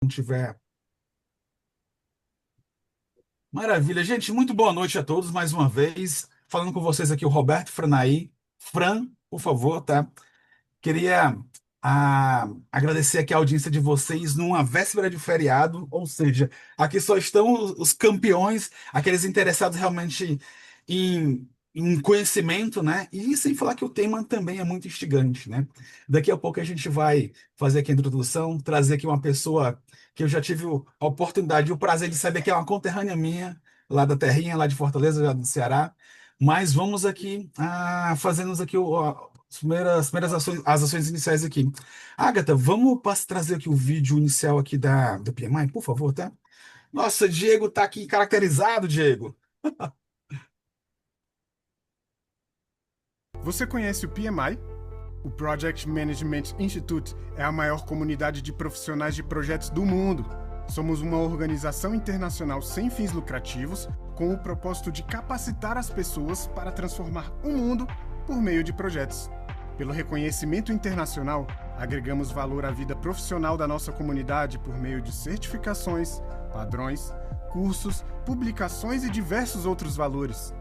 tiver. Maravilha, gente. Muito boa noite a todos mais uma vez. Falando com vocês aqui, o Roberto Franaí. Fran, por favor, tá? Queria agradecer aqui a audiência de vocês numa véspera de feriado, ou seja, aqui só estão os campeões, aqueles interessados realmente em conhecimento, né? E sem falar que o tema também é muito instigante, né? Daqui a pouco a gente vai fazer aqui a introdução, trazer aqui uma pessoa que eu já tive a oportunidade e o prazer de saber que é uma conterrânea minha, lá da terrinha, lá de Fortaleza, lá do Ceará. Mas vamos aqui fazendo aqui as primeiras ações, as ações iniciais aqui. Agatha, vamos trazer aqui o vídeo inicial aqui do PMI, por favor, tá? Nossa, Diego tá aqui caracterizado, Diego. Você conhece o PMI? O Project Management Institute é a maior comunidade de profissionais de projetos do mundo. Somos uma organização internacional sem fins lucrativos, com o propósito de capacitar as pessoas para transformar o mundo por meio de projetos. Pelo reconhecimento internacional, agregamos valor à vida profissional da nossa comunidade por meio de certificações, padrões, cursos, publicações e diversos outros valores.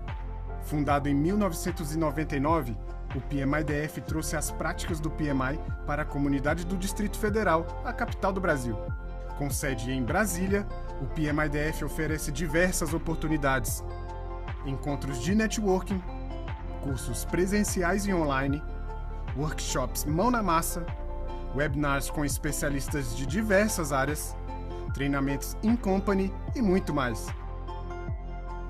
Fundado em 1999, o PMI-DF trouxe as práticas do PMI para a comunidade do Distrito Federal, a capital do Brasil. Com sede em Brasília, o PMI-DF oferece diversas oportunidades: encontros de networking, cursos presenciais e online, workshops mão na massa, webinars com especialistas de diversas áreas, treinamentos in company e muito mais.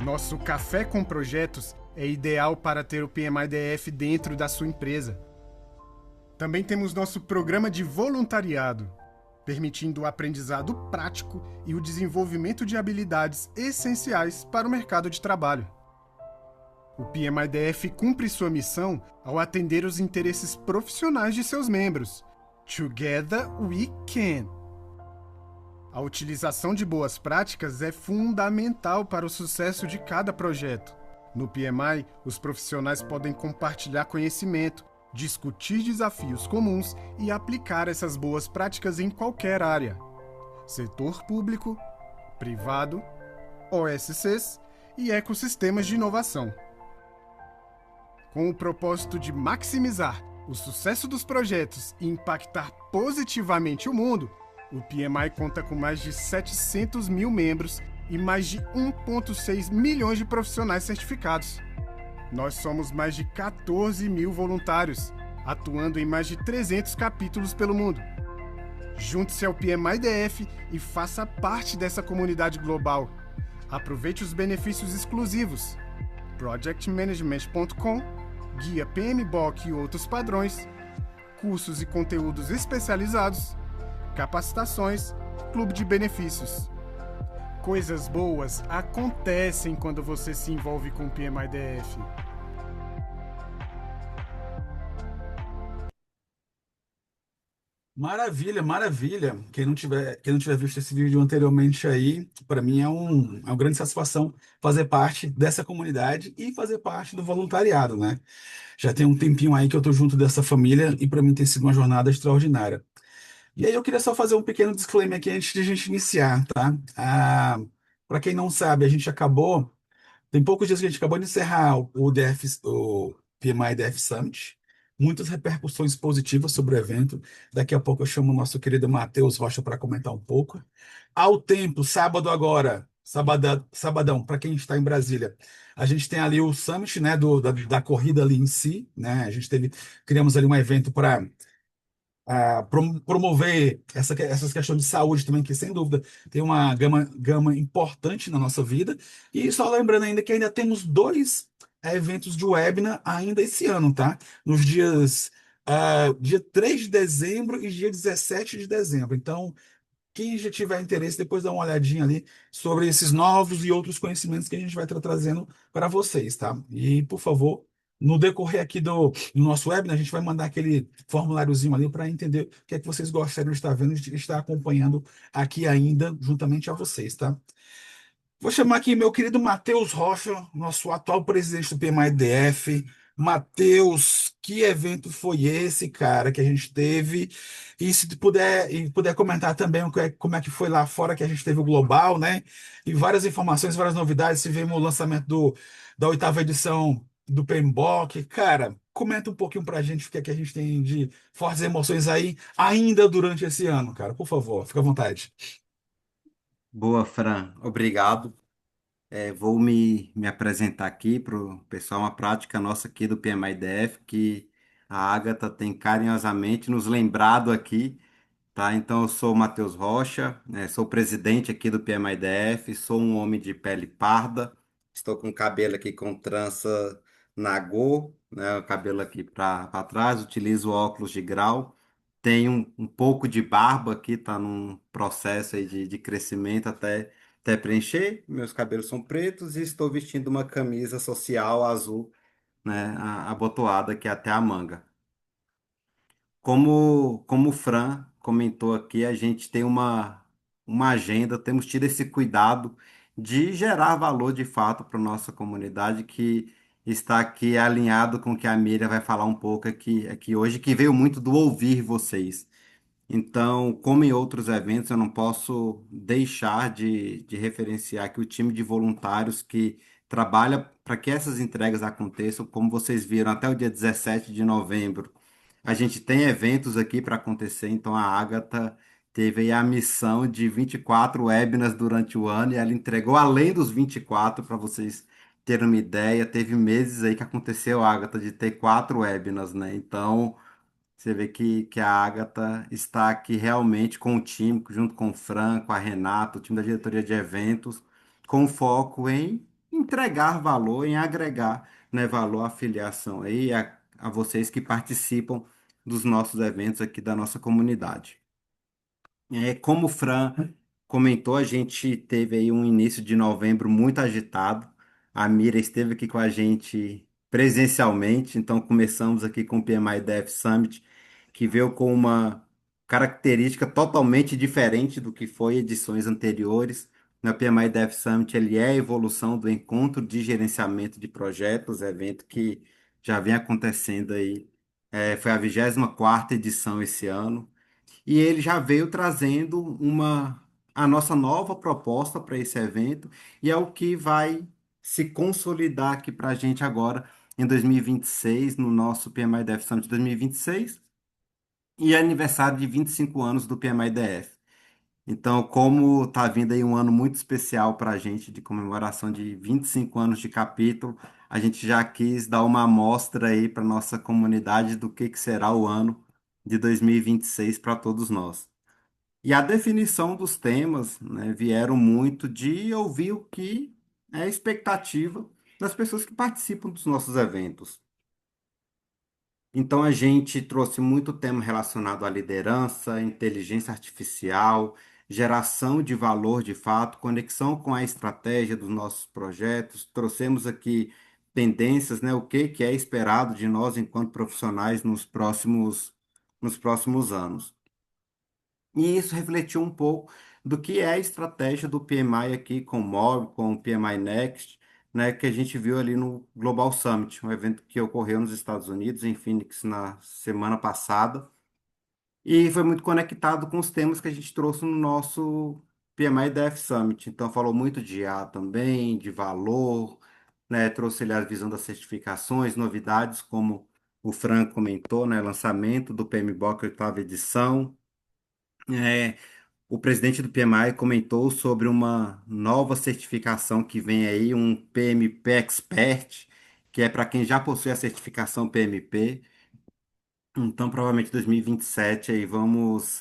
Nosso café com projetos é ideal para ter o PMI-DF dentro da sua empresa. Também temos nosso programa de voluntariado, permitindo o aprendizado prático e o desenvolvimento de habilidades essenciais para o mercado de trabalho. O PMI-DF cumpre sua missão ao atender os interesses profissionais de seus membros. Together we can! A utilização de boas práticas é fundamental para o sucesso de cada projeto. No PMI, os profissionais podem compartilhar conhecimento, discutir desafios comuns e aplicar essas boas práticas em qualquer área: setor público, privado, OSCs e ecossistemas de inovação. Com o propósito de maximizar o sucesso dos projetos e impactar positivamente o mundo, o PMI conta com mais de 700 mil membros e mais de 1,6 milhões de profissionais certificados. Nós somos mais de 14 mil voluntários, atuando em mais de 300 capítulos pelo mundo. Junte-se ao PMI-DF e faça parte dessa comunidade global. Aproveite os benefícios exclusivos: projectmanagement.com, guia PMBOK e outros padrões, cursos e conteúdos especializados, capacitações, clube de benefícios. Coisas boas acontecem quando você se envolve com o PMI-DF. Maravilha, maravilha. Quem não tiver visto esse vídeo anteriormente aí, para mim é uma grande satisfação fazer parte dessa comunidade e fazer parte do voluntariado, né? Já tem um tempinho aí que eu tô junto dessa família e para mim tem sido uma jornada extraordinária. E aí eu queria só fazer um pequeno disclaimer aqui antes de a gente iniciar, tá? Para quem não sabe, a gente acabou, tem poucos dias que a gente acabou de encerrar o PMI DF Summit. Muitas repercussões positivas sobre o evento. Daqui a pouco eu chamo o nosso querido Matheus Rocha para comentar um pouco. Ao tempo, sábado agora, sabadão, para quem está em Brasília, a gente tem ali o Summit, né, da corrida ali em si, né? Criamos ali um evento para promover essas questões de saúde também, que sem dúvida tem uma gama importante na nossa vida. E só lembrando ainda que ainda temos dois eventos de webinar ainda esse ano, tá? Nos dia 3 de dezembro e dia 17 de dezembro. Então, quem já tiver interesse, depois dá uma olhadinha ali sobre esses novos e outros conhecimentos que a gente vai estar trazendo para vocês, tá? E, por favor, no decorrer aqui do nosso webinar, a gente vai mandar aquele formuláriozinho ali para entender o que é que vocês gostariam de estar vendo e de estar acompanhando aqui ainda, juntamente a vocês, tá? Vou chamar aqui meu querido Matheus Rocha, nosso atual presidente do PMI-DF. Matheus, que evento foi esse, cara, que a gente teve? E se tu puder comentar também como é que foi lá fora, que a gente teve o Global, né? E várias informações, várias novidades. Se vemos o lançamento da oitava edição do PMBOK. Cara, comenta um pouquinho pra gente o que é que a gente tem de fortes emoções aí, ainda durante esse ano, cara. Por favor, fica à vontade. Boa, Fran. Obrigado. Vou me apresentar aqui para o pessoal, uma prática nossa aqui do PMIDF, que a Agatha tem carinhosamente nos lembrado aqui, tá? Então, eu sou o Matheus Rocha, sou presidente aqui do PMIDF, sou um homem de pele parda, estou com cabelo aqui com trança nagô, né? O cabelo aqui para trás, utilizo óculos de grau, tenho um pouco de barba aqui, tá num processo aí de crescimento até preencher, meus cabelos são pretos e estou vestindo uma camisa social azul, né? Abotoada aqui até a manga. Como o Fran comentou aqui, a gente tem uma agenda, temos tido esse cuidado de gerar valor de fato para a nossa comunidade, que está aqui alinhado com o que a Miriam vai falar um pouco aqui hoje, que veio muito do ouvir vocês. Então, como em outros eventos, eu não posso deixar de referenciar que o time de voluntários que trabalha para que essas entregas aconteçam, como vocês viram, até o dia 17 de novembro, a gente tem eventos aqui para acontecer, então a Agatha teve aí a missão de 24 webinars durante o ano e ela entregou além dos 24 para vocês terem uma ideia. Teve meses aí que aconteceu, Agatha, de ter 4 webinars, né? Então. Você vê que a Agatha está aqui realmente com o time, junto com o Fran, com a Renata, o time da diretoria de eventos, com foco em entregar valor, em agregar, né, valor à filiação aí, a vocês que participam dos nossos eventos aqui da nossa comunidade. Como o Fran comentou, a gente teve aí um início de novembro muito agitado. A Mira esteve aqui com a gente presencialmente, então começamos aqui com o PMI Dev Summit, que veio com uma característica totalmente diferente do que foi edições anteriores. O PMI Dev Summit ele é a evolução do encontro de gerenciamento de projetos, evento que já vem acontecendo aí. Foi a 24ª edição esse ano. E ele já veio trazendo a nossa nova proposta para esse evento, e é o que vai se consolidar aqui para a gente agora em 2026, no nosso PMI DF Summit 2026, e aniversário de 25 anos do PMI DF. Então, como está vindo aí um ano muito especial para a gente, de comemoração de 25 anos de capítulo, a gente já quis dar uma amostra aí para nossa comunidade do que será o ano de 2026 para todos nós. E a definição dos temas, né, vieram muito de ouvir o que é a expectativa das pessoas que participam dos nossos eventos. Então, a gente trouxe muito tema relacionado à liderança, inteligência artificial, geração de valor de fato, conexão com a estratégia dos nossos projetos. Trouxemos aqui tendências, né, o que é esperado de nós enquanto profissionais nos próximos anos. E isso refletiu um pouco do que é a estratégia do PMI aqui com o MOB, com o PMI Next, né, que a gente viu ali no Global Summit, um evento que ocorreu nos Estados Unidos, em Phoenix, na semana passada. E foi muito conectado com os temas que a gente trouxe no nosso PMI Dev Summit. Então, falou muito de IA também, de valor, né, trouxe ali a visão das certificações, novidades, como o Fran comentou, né, lançamento do PMBOK 8ª edição. É, o presidente do PMI comentou sobre uma nova certificação que vem aí, um PMP Expert, que é para quem já possui a certificação PMP. Então, provavelmente 2027 aí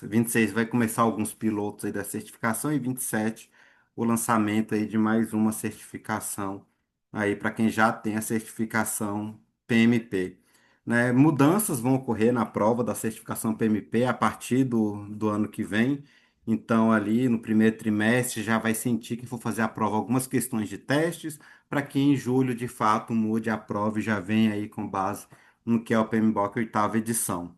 26 vai começar alguns pilotos aí da certificação e 27 o lançamento aí de mais uma certificação aí para quem já tem a certificação PMP. Né? Mudanças vão ocorrer na prova da certificação PMP a partir do ano que vem. Então, ali no primeiro trimestre já vai sentir que for fazer a prova algumas questões de testes, para que em julho de fato mude a prova e já venha aí com base no que é o PMBOK 8ª edição.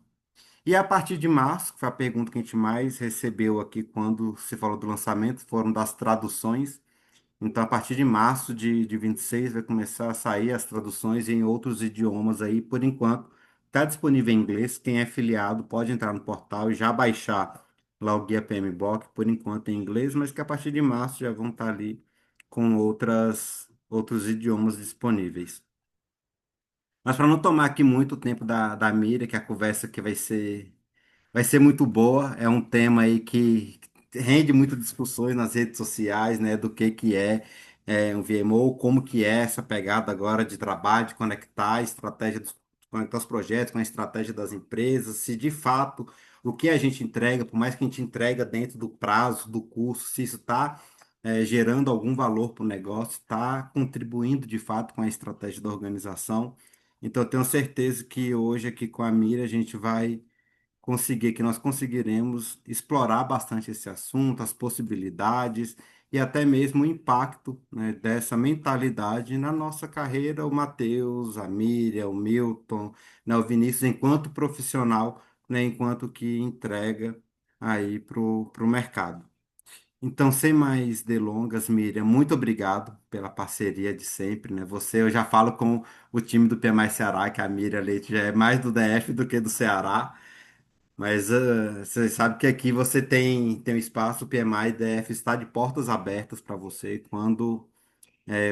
E a partir de março, que foi a pergunta que a gente mais recebeu aqui quando se falou do lançamento, foram das traduções. Então, a partir de março de 26 vai começar a sair as traduções em outros idiomas aí, por enquanto, está disponível em inglês. Quem é filiado pode entrar no portal e já baixar lá o Guia PMBOK, por enquanto em inglês, mas que a partir de março já vão estar ali com outros idiomas disponíveis. Mas para não tomar aqui muito tempo da Miriam, que a conversa aqui vai ser muito boa. É um tema aí que rende muitas discussões nas redes sociais, né, do que é um VMO, como que é essa pegada agora de trabalho, de conectar a estratégia conectar os projetos com a estratégia das empresas, se de fato o que a gente entrega, por mais que a gente entrega dentro do prazo do curso, se isso está gerando algum valor para o negócio, está contribuindo de fato com a estratégia da organização. Então, eu tenho certeza que hoje aqui com a Mira a gente vai que nós conseguiremos explorar bastante esse assunto, as possibilidades e até mesmo o impacto, né, dessa mentalidade na nossa carreira, o Matheus, a Miriam, o Milton, né, o Vinícius, enquanto profissional, né, enquanto que entrega aí para o mercado. Então, sem mais delongas, Miriam, muito obrigado pela parceria de sempre, né? Eu já falo com o time do PMI Ceará, que a Miriam Leite já é mais do DF do que do Ceará. Mas você sabe que aqui você tem um espaço, o PMI e DF está de portas abertas para você quando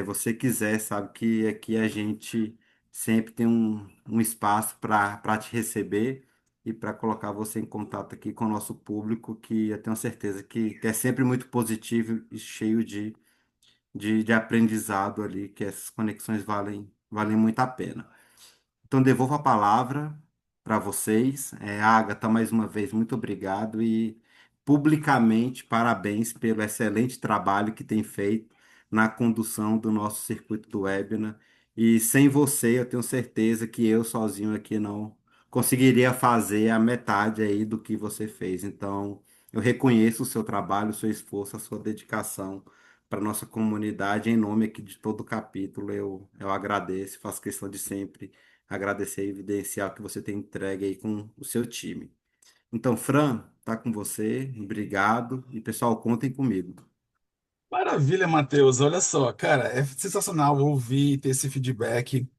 você quiser, sabe que aqui a gente sempre tem um espaço para te receber e para colocar você em contato aqui com o nosso público, que eu tenho certeza que é sempre muito positivo e cheio de aprendizado ali, que essas conexões valem muito a pena. Então, devolvo a palavra para vocês. Agatha, mais uma vez, muito obrigado e publicamente parabéns pelo excelente trabalho que tem feito na condução do nosso circuito do webinar. E sem você, eu tenho certeza que eu sozinho aqui não conseguiria fazer a metade aí do que você fez. Então, eu reconheço o seu trabalho, o seu esforço, a sua dedicação para nossa comunidade. Em nome aqui de todo o capítulo, eu agradeço, faço questão de sempre agradecer e evidenciar o que você tem entregue aí com o seu time. Então, Fran, tá com você, obrigado. E pessoal, contem comigo. Maravilha, Matheus. Olha só, cara, é sensacional ouvir e ter esse feedback,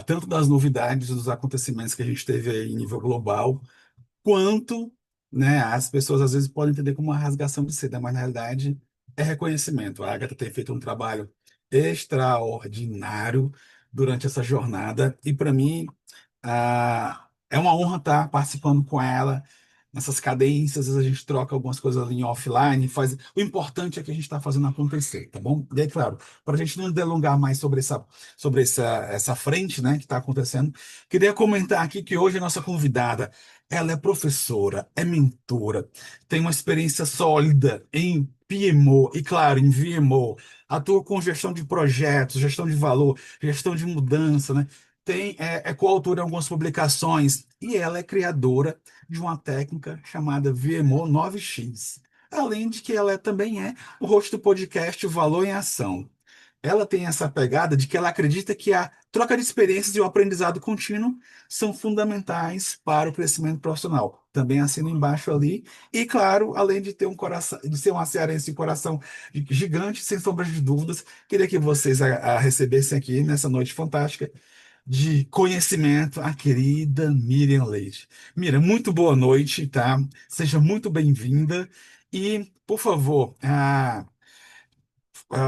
tanto das novidades, dos acontecimentos que a gente teve aí em nível global, quanto, né, as pessoas às vezes podem entender como uma rasgação de seda, mas na realidade é reconhecimento. A Agatha tem feito um trabalho extraordinário durante essa jornada e para mim é uma honra estar participando com ela nessas cadências. Às vezes a gente troca algumas coisas ali em offline, faz. O importante é que a gente está fazendo acontecer, tá bom? E aí, claro, para a gente não delongar mais sobre essa frente, né, que está acontecendo, queria comentar aqui que hoje a nossa convidada, ela é professora, é mentora, tem uma experiência sólida em PMO e, claro, em VMO, atua com gestão de projetos, gestão de valor, gestão de mudança, né? É coautora em algumas publicações e ela é criadora de uma técnica chamada VMO 9X. Além de que ela também é o host do podcast Valor em Ação. Ela tem essa pegada de que ela acredita que a troca de experiências e o aprendizado contínuo são fundamentais para o crescimento profissional. Também assina embaixo ali. E, claro, além de ter um coração, de ser uma cearense de coração gigante, sem sombras de dúvidas, queria que vocês a recebessem aqui nessa noite fantástica de conhecimento, a querida Miriam Leite. Miriam, muito boa noite, tá? Seja muito bem-vinda e, por favor,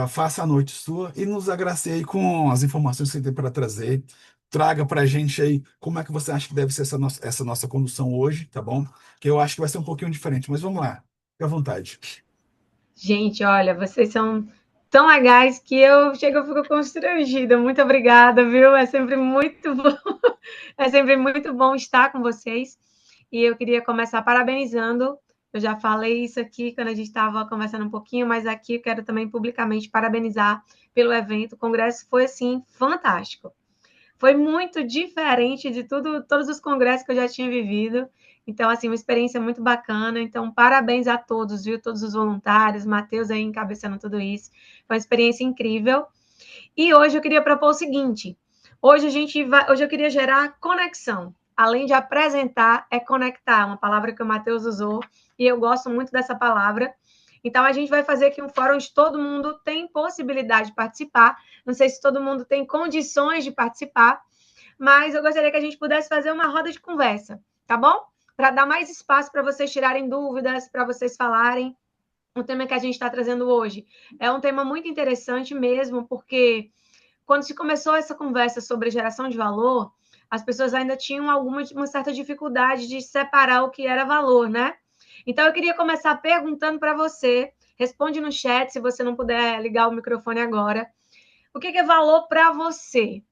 faça a noite sua e nos agracie aí com as informações que você tem para trazer. Traga para a gente aí como é que você acha que deve ser essa nossa condução hoje, tá bom? Que eu acho que vai ser um pouquinho diferente, mas vamos lá, fique à vontade. Gente, olha, vocês são tão legais que eu fico constrangida. Muito obrigada, viu? É sempre muito bom, é sempre muito bom estar com vocês. E eu queria começar parabenizando. Eu já falei isso aqui quando a gente estava conversando um pouquinho, mas aqui eu quero também publicamente parabenizar pelo evento. O congresso foi assim fantástico. Foi muito diferente de todos os congressos que eu já tinha vivido. Então, assim, uma experiência muito bacana. Então, parabéns a todos, viu? Todos os voluntários, Matheus aí encabeçando tudo isso. Foi uma experiência incrível. E hoje eu queria propor o seguinte: hoje eu queria gerar conexão. Além de apresentar, é conectar, uma palavra que o Matheus usou, e eu gosto muito dessa palavra. Então, a gente vai fazer aqui um fórum onde todo mundo tem possibilidade de participar. Não sei se todo mundo tem condições de participar, mas eu gostaria que a gente pudesse fazer uma roda de conversa, tá bom? Para dar mais espaço para vocês tirarem dúvidas, para vocês falarem. O tema que a gente está trazendo hoje é um tema muito interessante mesmo, porque quando se começou essa conversa sobre geração de valor, as pessoas ainda tinham uma certa dificuldade de separar o que era valor, né? Então, eu queria começar perguntando para você, responde no chat, se você não puder ligar o microfone agora. O que é valor para você?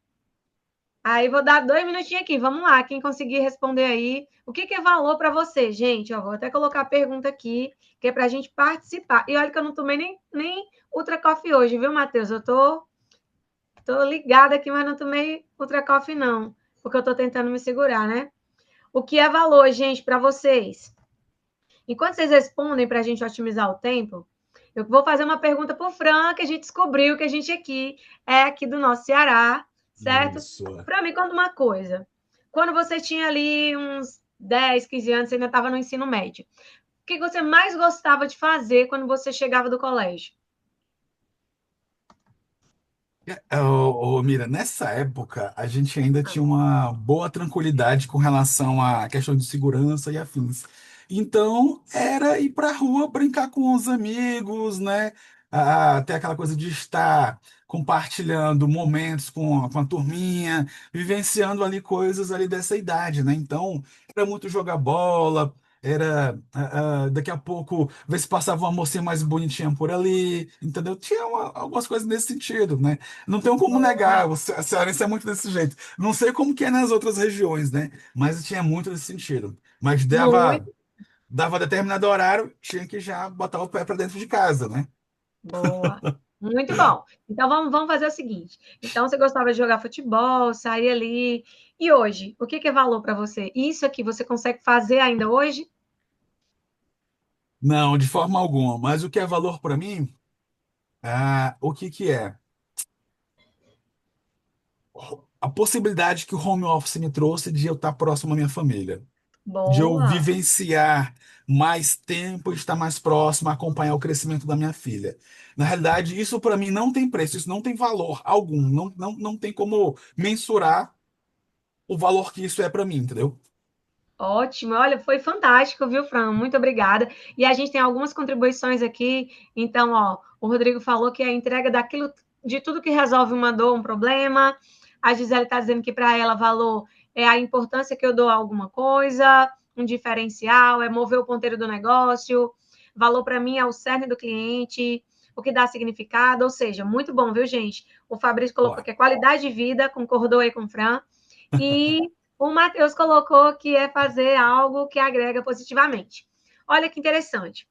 Aí, vou dar 2 minutinhos aqui, vamos lá, quem conseguir responder aí. O que é valor para você, gente? Ó, vou até colocar a pergunta aqui, que é para a gente participar. E olha que eu não tomei nem Ultra Coffee hoje, viu, Matheus? Eu tô ligada aqui, mas não tomei Ultra Coffee, não, porque eu tô tentando me segurar, né? O que é valor, gente, para vocês? Enquanto vocês respondem para a gente otimizar o tempo, eu vou fazer uma pergunta para o Fran, que a gente descobriu que a gente é aqui do nosso Ceará, certo? Isso. Para mim, conta uma coisa. Quando você tinha ali uns 10, 15 anos, você ainda estava no ensino médio, o que você mais gostava de fazer quando você chegava do colégio? Mira, nessa época a gente ainda tinha uma boa tranquilidade com relação à questão de segurança e afins. Então era ir pra rua brincar com os amigos, né? Ter aquela coisa de estar compartilhando momentos com a turminha, vivenciando ali coisas ali dessa idade, né? Então era muito jogar bola. Era daqui a pouco ver se passava uma mocinha mais bonitinha por ali, entendeu? Tinha algumas coisas nesse sentido, né? Não tenho como negar, a cearense é muito desse jeito. Não sei como que é nas outras regiões, né? Mas tinha muito desse sentido. Mas Muito dava determinado horário, tinha que já botar o pé para dentro de casa, né? boa. Muito bom. Então, vamos fazer o seguinte. Então, você gostava de jogar futebol, sair ali. E hoje, o que é valor para você? Isso aqui você consegue fazer ainda hoje? Não, de forma alguma. Mas o que é valor para mim, o que que é? A possibilidade que o home office me trouxe de eu estar próximo à minha família, de eu Boa. vivenciar mais tempo, de estar mais próximo, acompanhar o crescimento da minha filha. Na realidade, isso para mim não tem preço, isso não tem valor algum, não tem como mensurar o valor que isso é para mim, entendeu? Ótimo. Olha, foi fantástico, viu, Fran? Muito obrigada. E a gente tem algumas contribuições aqui. Então, ó, o Rodrigo falou que é a entrega daquilo, de tudo que resolve uma dor, um problema. A Gisele está dizendo que para ela valor é a importância que eu dou a alguma coisa, um diferencial, é mover o ponteiro do negócio. Valor para mim é o cerne do cliente, o que dá significado. Ou seja, muito bom, viu, gente? O Fabrício colocou Ó, que é qualidade de vida, concordou aí com o Fran. E o Matheus colocou que é fazer algo que agrega positivamente. Olha que interessante.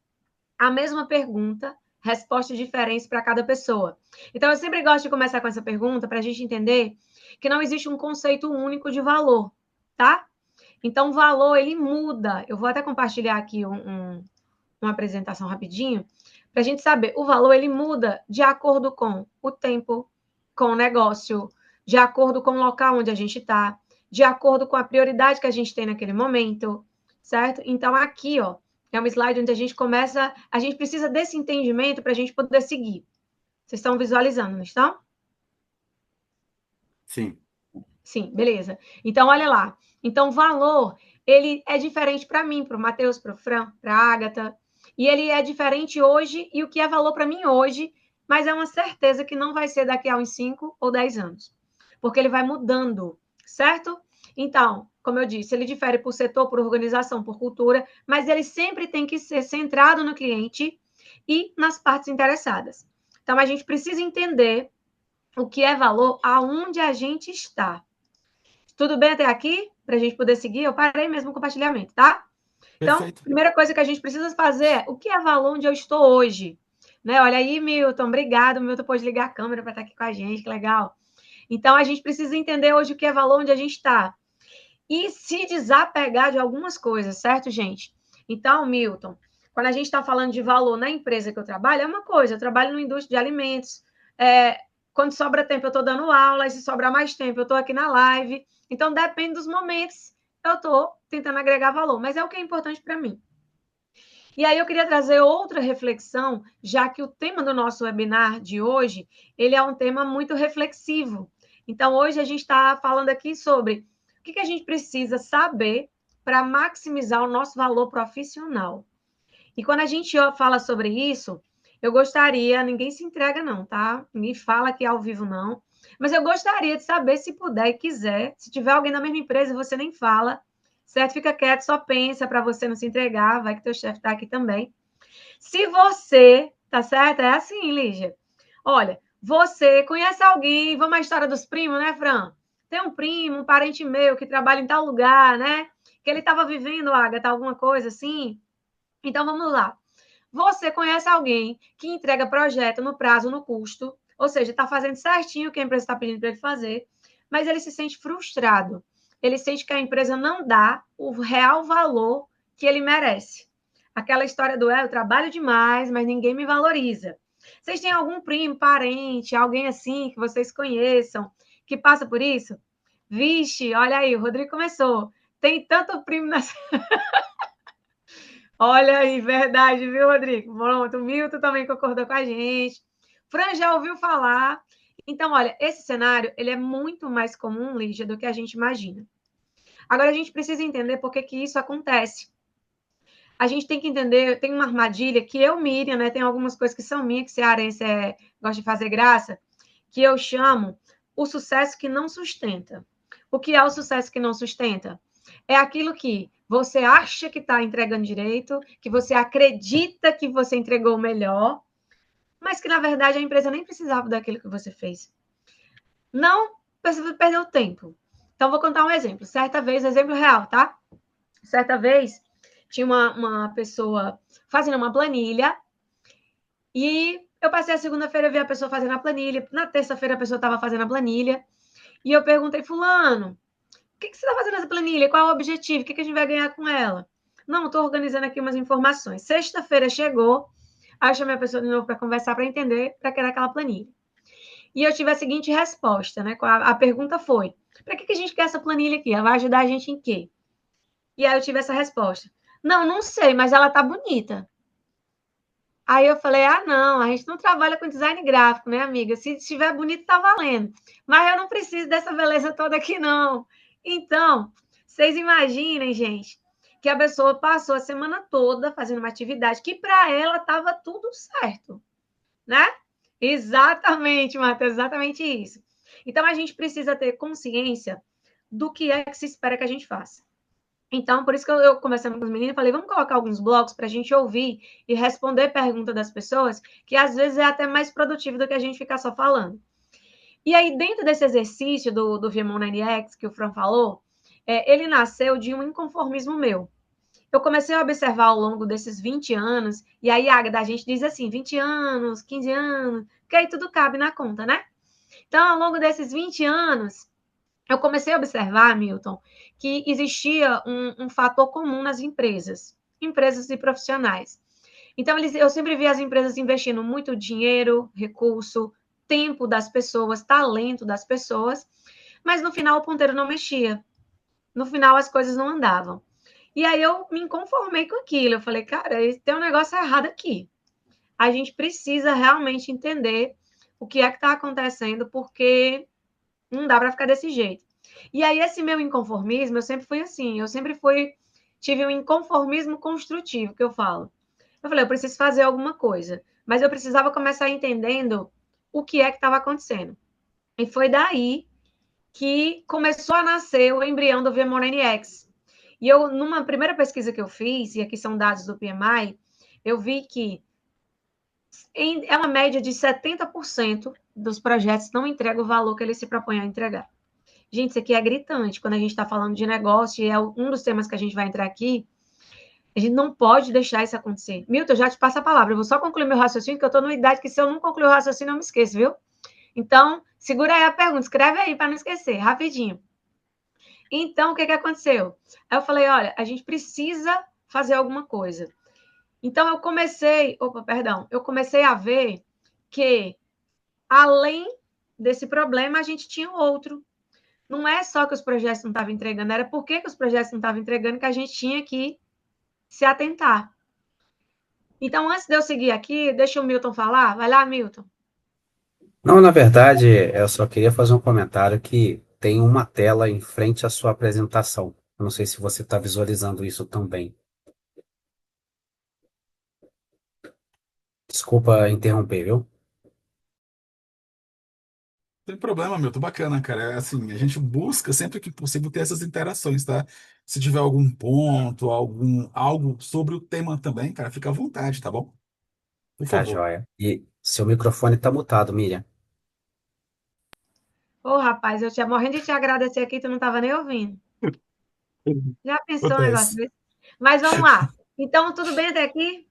A mesma pergunta, respostas diferentes para cada pessoa. Então, eu sempre gosto de começar com essa pergunta para a gente entender que não existe um conceito único de valor, tá? Então, o valor, ele muda. Eu vou até compartilhar aqui uma apresentação rapidinho, para a gente saber. O valor, ele muda de acordo com o tempo, com o negócio, de acordo com o local onde a gente está, de acordo com a prioridade que a gente tem naquele momento, certo? Então, aqui, ó, é uma slide onde a gente começa, a gente precisa desse entendimento para a gente poder seguir. Vocês estão visualizando, não estão? Sim. Sim, beleza. Então, olha lá. Então, valor, ele é diferente para mim, para o Matheus, para o Fran, para a Ágata. E ele é diferente hoje, e o que é valor para mim hoje, mas é uma certeza que não vai ser daqui a uns 5 ou 10 anos. Porque ele vai mudando, certo? Então, como eu disse, ele difere por setor, por organização, por cultura, mas ele sempre tem que ser centrado no cliente e nas partes interessadas. Então, a gente precisa entender o que é valor aonde a gente está. Tudo bem até aqui? Para a gente poder seguir? Eu parei mesmo o compartilhamento, tá? Então, perfeito. primeira coisa que a gente precisa fazer é o que é valor onde eu estou hoje? Né? Olha aí, Milton, obrigado. Milton pode ligar a câmera para estar aqui com a gente, que legal. Então, a gente precisa entender hoje o que é valor onde a gente está. E se desapegar de algumas coisas, certo, gente? Então, Milton, quando a gente está falando de valor na empresa que eu trabalho, é uma coisa, eu trabalho na indústria de alimentos, quando sobra tempo eu estou dando aula, e se sobrar mais tempo eu estou aqui na live. Então, depende dos momentos, eu estou tentando agregar valor, mas é o que é importante para mim. E aí eu queria trazer outra reflexão, já que o tema do nosso webinar de hoje, ele é um tema muito reflexivo. Então, hoje a gente está falando aqui sobre o que a gente precisa saber para maximizar o nosso valor profissional. E quando a gente fala sobre isso, eu gostaria, ninguém se entrega não, tá? Ninguém fala aqui ao vivo não, mas eu gostaria de saber, se puder e quiser, se tiver alguém na mesma empresa e você nem fala, certo? Fica quieto, só pensa para você não se entregar, vai que teu chefe está aqui também. Se você, tá certo? É assim, Lígia. Olha, você conhece alguém, vamos à história dos primos, né, Fran? Tem um primo, um parente meu que trabalha em tal lugar, né? Que ele estava vivendo, Agatha, alguma coisa assim. Então, vamos lá. Você conhece alguém que entrega projeto no prazo, no custo, ou seja, está fazendo certinho o que a empresa está pedindo para ele fazer, mas ele se sente frustrado. Ele sente que a empresa não dá o real valor que ele merece. Aquela história do eu trabalho demais, mas ninguém me valoriza. Vocês têm algum primo, parente, alguém assim que vocês conheçam, que passa por isso? Vixe, olha aí, o Rodrigo começou. Tem tanto primo nessa. Olha aí, verdade, viu, Rodrigo? Pronto, o Milton também concordou com a gente. Fran já ouviu falar. Então, olha, esse cenário, ele é muito mais comum, Lígia, do que a gente imagina. Agora, a gente precisa entender por que que isso acontece. A gente tem que entender, tem uma armadilha que eu, Miriam, né, tem algumas coisas que são minhas, que cearense gosta de fazer graça, que eu chamo o sucesso que não sustenta. O que é o sucesso que não sustenta? É aquilo que você acha que está entregando direito, que você acredita que você entregou o melhor, mas que, na verdade, a empresa nem precisava daquilo que você fez. Não precisa perder o tempo. Então, vou contar um exemplo. Certa vez, exemplo real, tá? Certa vez, tinha uma pessoa fazendo uma planilha e eu passei a segunda-feira, vi a pessoa fazendo a planilha. Na terça-feira, a pessoa estava fazendo a planilha. E eu perguntei, fulano, o que você está fazendo essa planilha? Qual é o objetivo? O que a gente vai ganhar com ela? Não, estou organizando aqui umas informações. Sexta-feira chegou, aí eu chamei a pessoa de novo para conversar, para entender, para criar aquela planilha. E eu tive a seguinte resposta, né? A pergunta foi, para que a gente quer essa planilha aqui? Ela vai ajudar a gente em quê? E aí eu tive essa resposta. Não sei, mas ela tá bonita. Aí eu falei, não, a gente não trabalha com design gráfico, né, amiga? Se estiver bonito, tá valendo. Mas eu não preciso dessa beleza toda aqui, não. Então, vocês imaginem, gente, que a pessoa passou a semana toda fazendo uma atividade que para ela estava tudo certo, né? Exatamente, Marta, exatamente isso. Então, a gente precisa ter consciência do que é que se espera que a gente faça. Então, por isso que eu conversando com os meninos, falei, vamos colocar alguns blocos para a gente ouvir e responder pergunta das pessoas, que às vezes é até mais produtivo do que a gente ficar só falando. E aí, dentro desse exercício do VMO 9X, que o Fran falou, ele nasceu de um inconformismo meu. Eu comecei a observar ao longo desses 20 anos, e aí, Agatha, a gente diz assim, 20 anos, 15 anos, que aí tudo cabe na conta, né? Então, ao longo desses 20 anos, eu comecei a observar, Milton, que existia um fator comum nas empresas e profissionais. Então, eu sempre vi as empresas investindo muito dinheiro, recurso, tempo das pessoas, talento das pessoas, mas no final o ponteiro não mexia. No final as coisas não andavam. E aí eu me conformei com aquilo. Eu falei, cara, tem um negócio errado aqui. A gente precisa realmente entender o que é que está acontecendo, porque não dá para ficar desse jeito. E aí, esse meu inconformismo, eu sempre fui assim, tive um inconformismo construtivo, que eu falo. Eu falei, eu preciso fazer alguma coisa, mas eu precisava começar entendendo o que é que estava acontecendo. E foi daí que começou a nascer o embrião do VMONNX. E eu, numa primeira pesquisa que eu fiz, e aqui são dados do PMI, eu vi que é uma média de 70% dos projetos não entregam o valor que eles se propõem a entregar. Gente, isso aqui é gritante quando a gente está falando de negócio, e é um dos temas que a gente vai entrar aqui. A gente não pode deixar isso acontecer. Milton, eu já te passo a palavra. Eu vou só concluir meu raciocínio, que eu estou numa idade que se eu não concluir o raciocínio, eu me esqueço, viu? Então, segura aí a pergunta, escreve aí para não esquecer, rapidinho. Então, o que aconteceu? Aí eu falei, olha, a gente precisa fazer alguma coisa. Então, eu comecei a ver que, além desse problema, a gente tinha outro. Não é só que os projetos não estavam entregando, era porque que os projetos não estavam entregando que a gente tinha que se atentar. Então, antes de eu seguir aqui, deixa o Milton falar. Vai lá, Milton. Não, na verdade, eu só queria fazer um comentário que tem uma tela em frente à sua apresentação. Eu não sei se você está visualizando isso também. Desculpa interromper, viu? Sem problema, meu, tô bacana, cara. É assim, a gente busca sempre que possível ter essas interações, tá? Se tiver algum ponto, algo sobre o tema também, cara, fica à vontade, tá bom? Por Tá, favor. joia. E seu microfone está mutado, Miriam. Ô, rapaz, eu tinha morrendo de te agradecer aqui, tu não estava nem ouvindo. Já pensou um negócio Acontece. desse? Mas vamos lá. Então, tudo bem até aqui?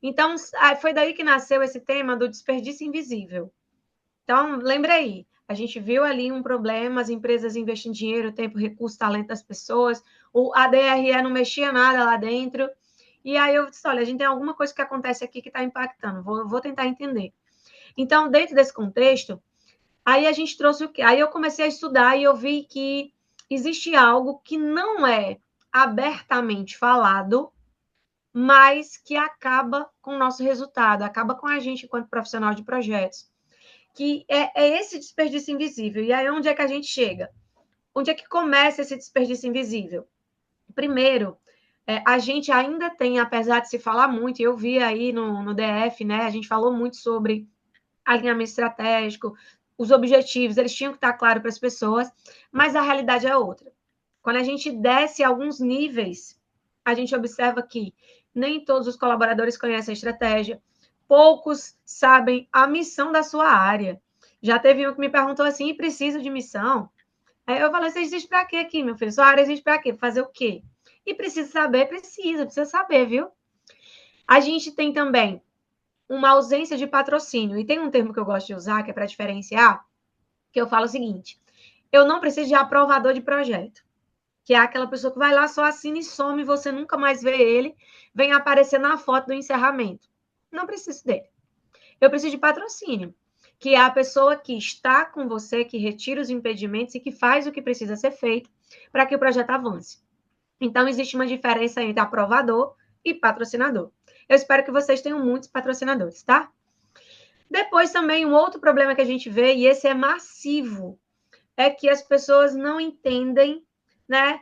Então, foi daí que nasceu esse tema do desperdício invisível. Então, lembra aí, a gente viu ali um problema, as empresas investem dinheiro, tempo, recurso, talento das pessoas, a DRE não mexia nada lá dentro, e aí eu disse, olha, a gente tem alguma coisa que acontece aqui que está impactando, vou tentar entender. Então, dentro desse contexto, aí a gente trouxe o quê? Aí eu comecei a estudar e eu vi que existe algo que não é abertamente falado, mas que acaba com o nosso resultado, acaba com a gente enquanto profissional de projetos, que é esse desperdício invisível. E aí, onde é que a gente chega? Onde é que começa esse desperdício invisível? Primeiro, a gente ainda tem, apesar de se falar muito, e eu vi aí no DF, né, a gente falou muito sobre alinhamento estratégico, os objetivos, eles tinham que estar claros para as pessoas, mas a realidade é outra. Quando a gente desce alguns níveis, a gente observa que nem todos os colaboradores conhecem a estratégia, poucos sabem a missão da sua área. Já teve um que me perguntou assim, preciso de missão? Aí eu falei, você existe para quê aqui, meu filho? Sua área existe para quê? Fazer o quê? E precisa saber, precisa saber, viu? A gente tem também uma ausência de patrocínio. E tem um termo que eu gosto de usar, que é para diferenciar, que eu falo o seguinte: eu não preciso de aprovador de projeto, que é aquela pessoa que vai lá, só assina e some, você nunca mais vê ele, vem aparecer na foto do encerramento. Não preciso dele. Eu preciso de patrocínio, que é a pessoa que está com você, que retira os impedimentos e que faz o que precisa ser feito para que o projeto avance. Então, existe uma diferença entre aprovador e patrocinador. Eu espero que vocês tenham muitos patrocinadores, tá? Depois, também, um outro problema que a gente vê, e esse é massivo, é que as pessoas não entendem, né,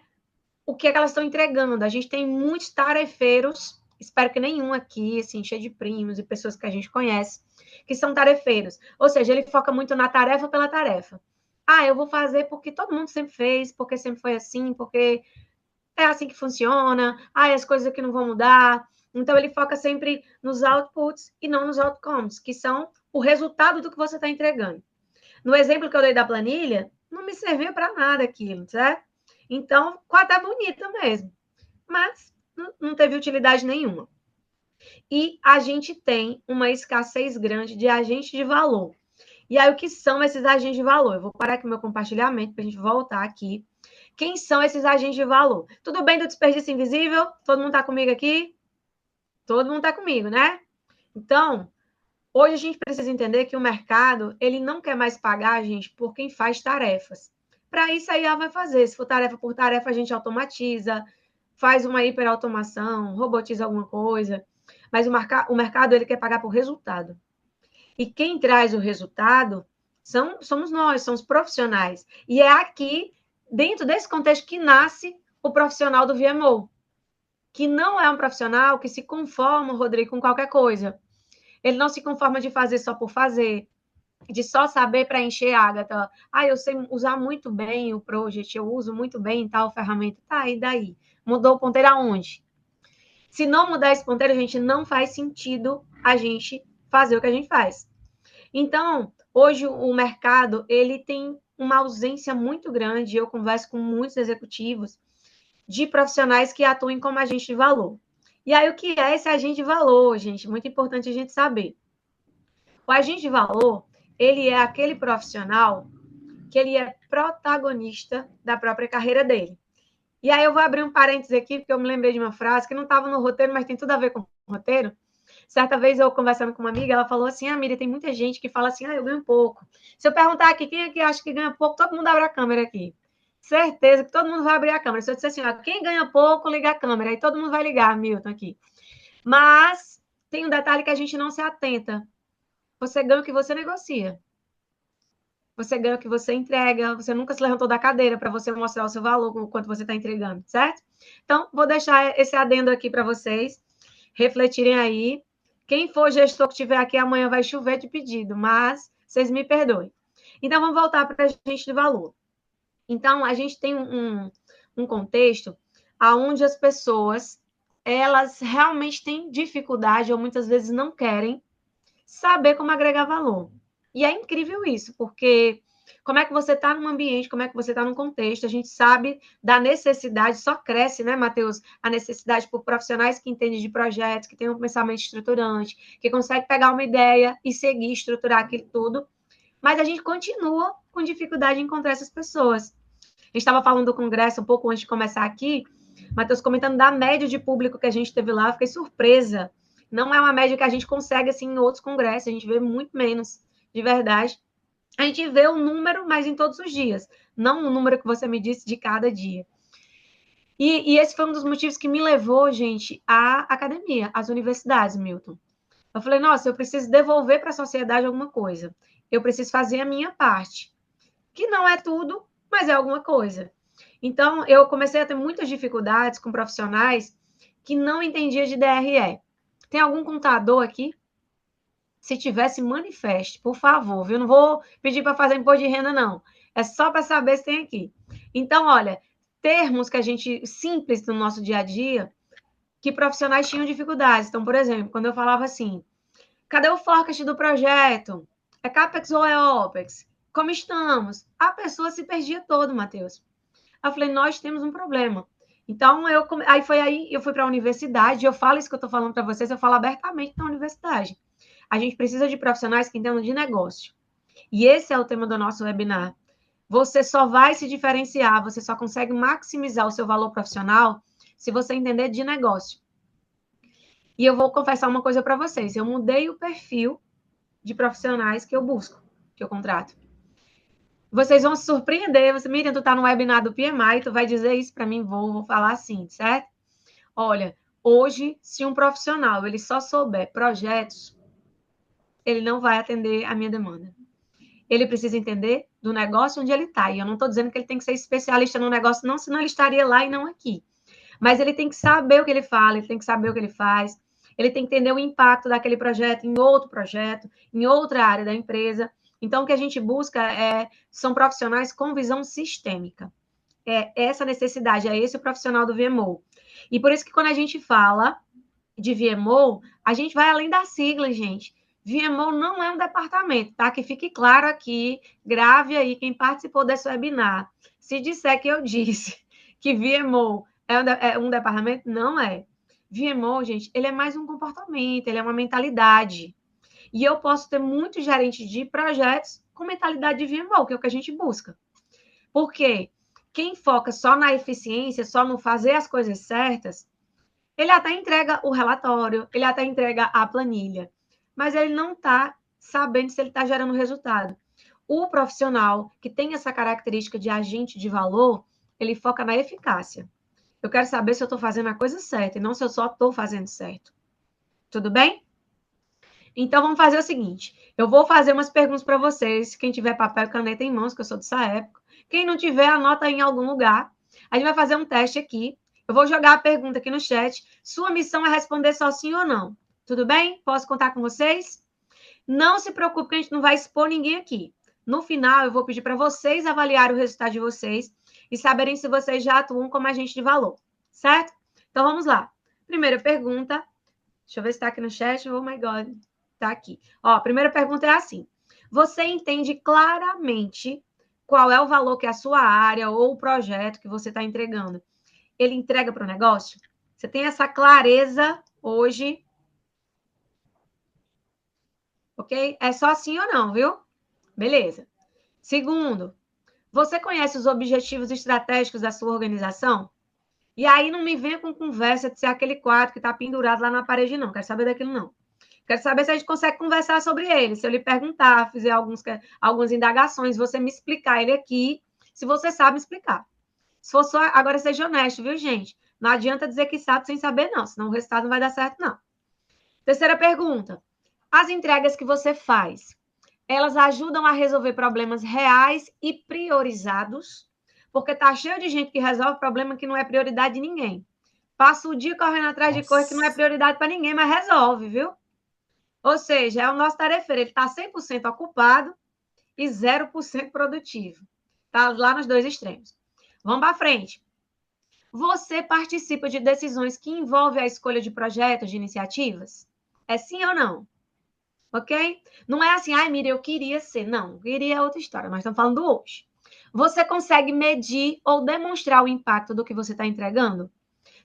o que é que elas estão entregando. A gente tem muitos tarefeiros, espero que nenhum aqui, assim, cheio de primos e pessoas que a gente conhece, que são tarefeiros. Ou seja, ele foca muito na tarefa pela tarefa. Ah, eu vou fazer porque todo mundo sempre fez, porque sempre foi assim, porque é assim que funciona. Ah, as coisas aqui não vão mudar. Então, ele foca sempre nos outputs e não nos outcomes, que são o resultado do que você está entregando. No exemplo que eu dei da planilha, não me serviu para nada aquilo, certo? Então, ficou até bonita mesmo, mas não teve utilidade nenhuma. E a gente tem uma escassez grande de agentes de valor. E aí, o que são esses agentes de valor? Eu vou parar aqui o meu compartilhamento para a gente voltar aqui. Quem são esses agentes de valor? Tudo bem do desperdício invisível? Todo mundo está comigo aqui? Todo mundo está comigo, né? Então, hoje a gente precisa entender que o mercado, ele não quer mais pagar a gente por quem faz tarefas. Para isso, a IA vai fazer. Se for tarefa por tarefa, a gente automatiza, faz uma hiperautomação, robotiza alguma coisa. Mas o mercado, ele quer pagar por resultado. E quem traz o resultado somos nós, são os profissionais. E é aqui, dentro desse contexto, que nasce o profissional do VMO, que não é um profissional que se conforma, Rodrigo, com qualquer coisa. Ele não se conforma de fazer só por fazer, de só saber preencher, Agatha. Ah, eu sei usar muito bem o Project, eu uso muito bem tal ferramenta. Tá, e daí? Mudou o ponteiro aonde? Se não mudar esse ponteiro, a gente não faz sentido a gente fazer o que a gente faz. Então, hoje o mercado, ele tem uma ausência muito grande, eu converso com muitos executivos, de profissionais que atuem como agente de valor. E aí, o que é esse agente de valor, gente? Muito importante a gente saber. O agente de valor, ele é aquele profissional que ele é protagonista da própria carreira dele. E aí eu vou abrir um parênteses aqui, porque eu me lembrei de uma frase que não estava no roteiro, mas tem tudo a ver com o roteiro. Certa vez eu conversando com uma amiga, ela falou assim, Miriam, tem muita gente que fala assim, eu ganho pouco. Se eu perguntar aqui, quem é que acha que ganha pouco, todo mundo abre a câmera aqui. Certeza que todo mundo vai abrir a câmera. Se eu disser assim, quem ganha pouco, liga a câmera. Aí todo mundo vai ligar, Milton, aqui. Mas tem um detalhe que a gente não se atenta. Você ganha o que você negocia. você ganha o que você entrega, você nunca se levantou da cadeira para você mostrar o seu valor, o quanto você está entregando, certo? Então, vou deixar esse adendo aqui para vocês refletirem aí. Quem for gestor que estiver aqui amanhã vai chover de pedido, mas vocês me perdoem. Então, vamos voltar para a gente de valor. Então, a gente tem um contexto onde as pessoas, elas realmente têm dificuldade ou muitas vezes não querem saber como agregar valor. E é incrível isso, porque como é que você está num ambiente, como é que você está num contexto, a gente sabe da necessidade, só cresce, né, Matheus, a necessidade por profissionais que entendem de projetos, que têm um pensamento estruturante, que conseguem pegar uma ideia e seguir, estruturar aquilo tudo, mas a gente continua com dificuldade em encontrar essas pessoas. A gente estava falando do congresso um pouco antes de começar aqui, Matheus comentando da média de público que a gente teve lá, eu fiquei surpresa. Não é uma média que a gente consegue, assim, em outros congressos, a gente vê muito menos, de verdade. A gente vê o número, mas em todos os dias, não o número que você me disse de cada dia. E esse foi um dos motivos que me levou, gente, à academia, às universidades, Milton. Eu falei, nossa, eu preciso devolver para a sociedade alguma coisa. Eu preciso fazer a minha parte. Que não é tudo, mas é alguma coisa. Então, eu comecei a ter muitas dificuldades com profissionais que não entendiam de DRE. Tem algum contador aqui? Se tivesse, manifeste, por favor, viu? Não vou pedir para fazer imposto de renda, não. É só para saber se tem aqui. Então, olha, termos que a gente, simples no nosso dia a dia, que profissionais tinham dificuldades. Então, por exemplo, quando eu falava assim, cadê o forecast do projeto? É CAPEX ou é OPEX? Como estamos? A pessoa se perdia todo, Matheus. Eu falei, nós temos um problema. Então, aí eu fui para a universidade, eu falo isso que eu estou falando para vocês, eu falo abertamente na universidade. A gente precisa de profissionais que entendam de negócio. E esse é o tema do nosso webinar. Você só vai se diferenciar, você só consegue maximizar o seu valor profissional se você entender de negócio. E eu vou confessar uma coisa para vocês, eu mudei o perfil de profissionais que eu busco, que eu contrato. Vocês vão se surpreender. Miriam, tu tá no webinar do PMI, tu vai dizer isso para mim? Vou falar assim, certo? Olha, hoje, se um profissional ele só souber projetos, ele não vai atender a minha demanda. Ele precisa entender do negócio onde ele está. E eu não estou dizendo que ele tem que ser especialista no negócio, não, senão ele estaria lá e não aqui. Mas ele tem que saber o que ele fala, ele tem que saber o que ele faz, ele tem que entender o impacto daquele projeto em outro projeto, em outra área da empresa. Então, o que a gente busca são profissionais com visão sistêmica. É essa necessidade, é esse o profissional do VMO. E por isso que quando a gente fala de VMO, a gente vai além da sigla, gente. VMO não é um departamento, tá? Que fique claro aqui, grave aí quem participou desse webinar. Se disser que eu disse que VMO é um departamento, não é. VMO, gente, ele é mais um comportamento, ele é uma mentalidade. E eu posso ter muitos gerentes de projetos com mentalidade de VMO, que é o que a gente busca. Por quê? Quem foca só na eficiência, só no fazer as coisas certas, ele até entrega o relatório, ele até entrega a planilha, mas ele não está sabendo se ele está gerando resultado. O profissional que tem essa característica de agente de valor, ele foca na eficácia. Eu quero saber se eu estou fazendo a coisa certa e não se eu só estou fazendo certo. Tudo bem? Então, vamos fazer o seguinte. Eu vou fazer umas perguntas para vocês. Quem tiver papel e caneta em mãos, que eu sou dessa época. Quem não tiver, anota aí em algum lugar. A gente vai fazer um teste aqui. Eu vou jogar a pergunta aqui no chat. Sua missão é responder só sim ou não. Tudo bem? Posso contar com vocês? Não se preocupe, que a gente não vai expor ninguém aqui. No final, eu vou pedir para vocês avaliarem o resultado de vocês e saberem se vocês já atuam como agente de valor. Certo? Então, vamos lá. Primeira pergunta. Deixa eu ver se está aqui no chat. Oh, my God. Está aqui. Ó, a primeira pergunta é assim. Você entende claramente qual é o valor que a sua área ou o projeto que você está entregando, ele entrega para o negócio? Você tem essa clareza hoje? Ok? É só sim ou não, viu? Beleza. Segundo, você conhece os objetivos estratégicos da sua organização? E aí não me venha com conversa de ser aquele quadro que está pendurado lá na parede, não. Quero saber daquilo, não. Quero saber se a gente consegue conversar sobre ele. Se eu lhe perguntar, fizer algumas indagações, você me explicar ele aqui, se você sabe explicar. Se for só, agora seja honesto, viu, gente? Não adianta dizer que sabe sem saber, não. Senão o resultado não vai dar certo, não. Terceira pergunta. As entregas que você faz, elas ajudam a resolver problemas reais e priorizados, porque tá cheio de gente que resolve problema que não é prioridade de ninguém. Passa o dia correndo atrás de coisa que não é prioridade para ninguém, mas resolve, viu? Ou seja, é o nosso tarefeiro, ele está 100% ocupado e 0% produtivo. Está lá nos dois extremos. Vamos para frente. Você participa de decisões que envolvem a escolha de projetos, de iniciativas? É sim ou não? Ok? Não é assim, ai, Miriam, eu queria ser. Não, queria é outra história, mas estamos falando hoje. Você consegue medir ou demonstrar o impacto do que você está entregando?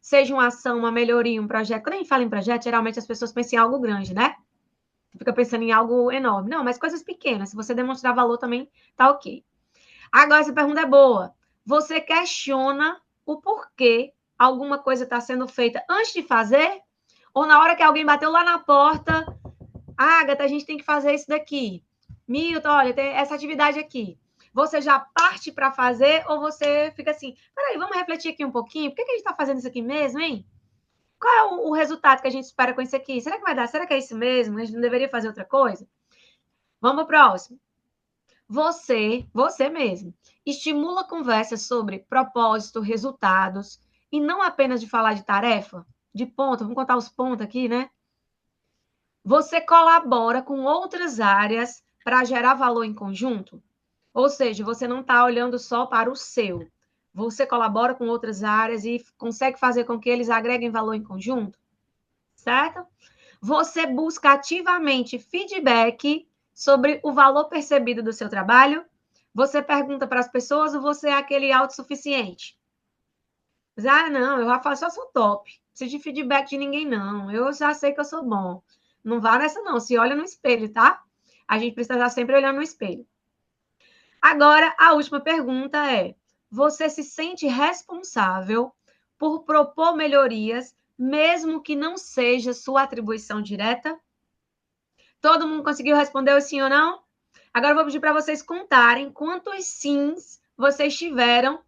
Seja uma ação, uma melhoria, um projeto. Quando a gente fala em projeto, geralmente as pessoas pensam em algo grande, né? Fica pensando em algo enorme. Não, mas coisas pequenas. Se você demonstrar valor também, tá ok. Agora, essa pergunta é boa. Você questiona o porquê alguma coisa está sendo feita antes de fazer? Ou na hora que alguém bateu lá na porta, Agatha, a gente tem que fazer isso daqui. Milton, olha, tem essa atividade aqui. Você já parte para fazer ou você fica assim, peraí, vamos refletir aqui um pouquinho? Por que a gente está fazendo isso aqui mesmo, hein? Qual é o resultado que a gente espera com isso aqui? Será que vai dar? Será que é isso mesmo? A gente não deveria fazer outra coisa? Vamos para o próximo. Você mesmo, estimula conversas sobre propósito, resultados, e não apenas de falar de tarefa, de ponto, vamos contar os pontos aqui, né? Você colabora com outras áreas para gerar valor em conjunto? Ou seja, você não está olhando só para o seu. Você colabora com outras áreas e consegue fazer com que eles agreguem valor em conjunto? Certo? Você busca ativamente feedback sobre o valor percebido do seu trabalho? Você pergunta para as pessoas ou você é aquele autossuficiente? Ah, não, eu já faço, eu sou top. Não preciso de feedback de ninguém, não. Eu já sei que eu sou bom. Não vá nessa, não. Se olha no espelho, tá? A gente precisa estar sempre olhando no espelho. Agora, a última pergunta é: você se sente responsável por propor melhorias, mesmo que não seja sua atribuição direta? Todo mundo conseguiu responder o sim ou não? Agora eu vou pedir para vocês contarem quantos sims vocês tiveram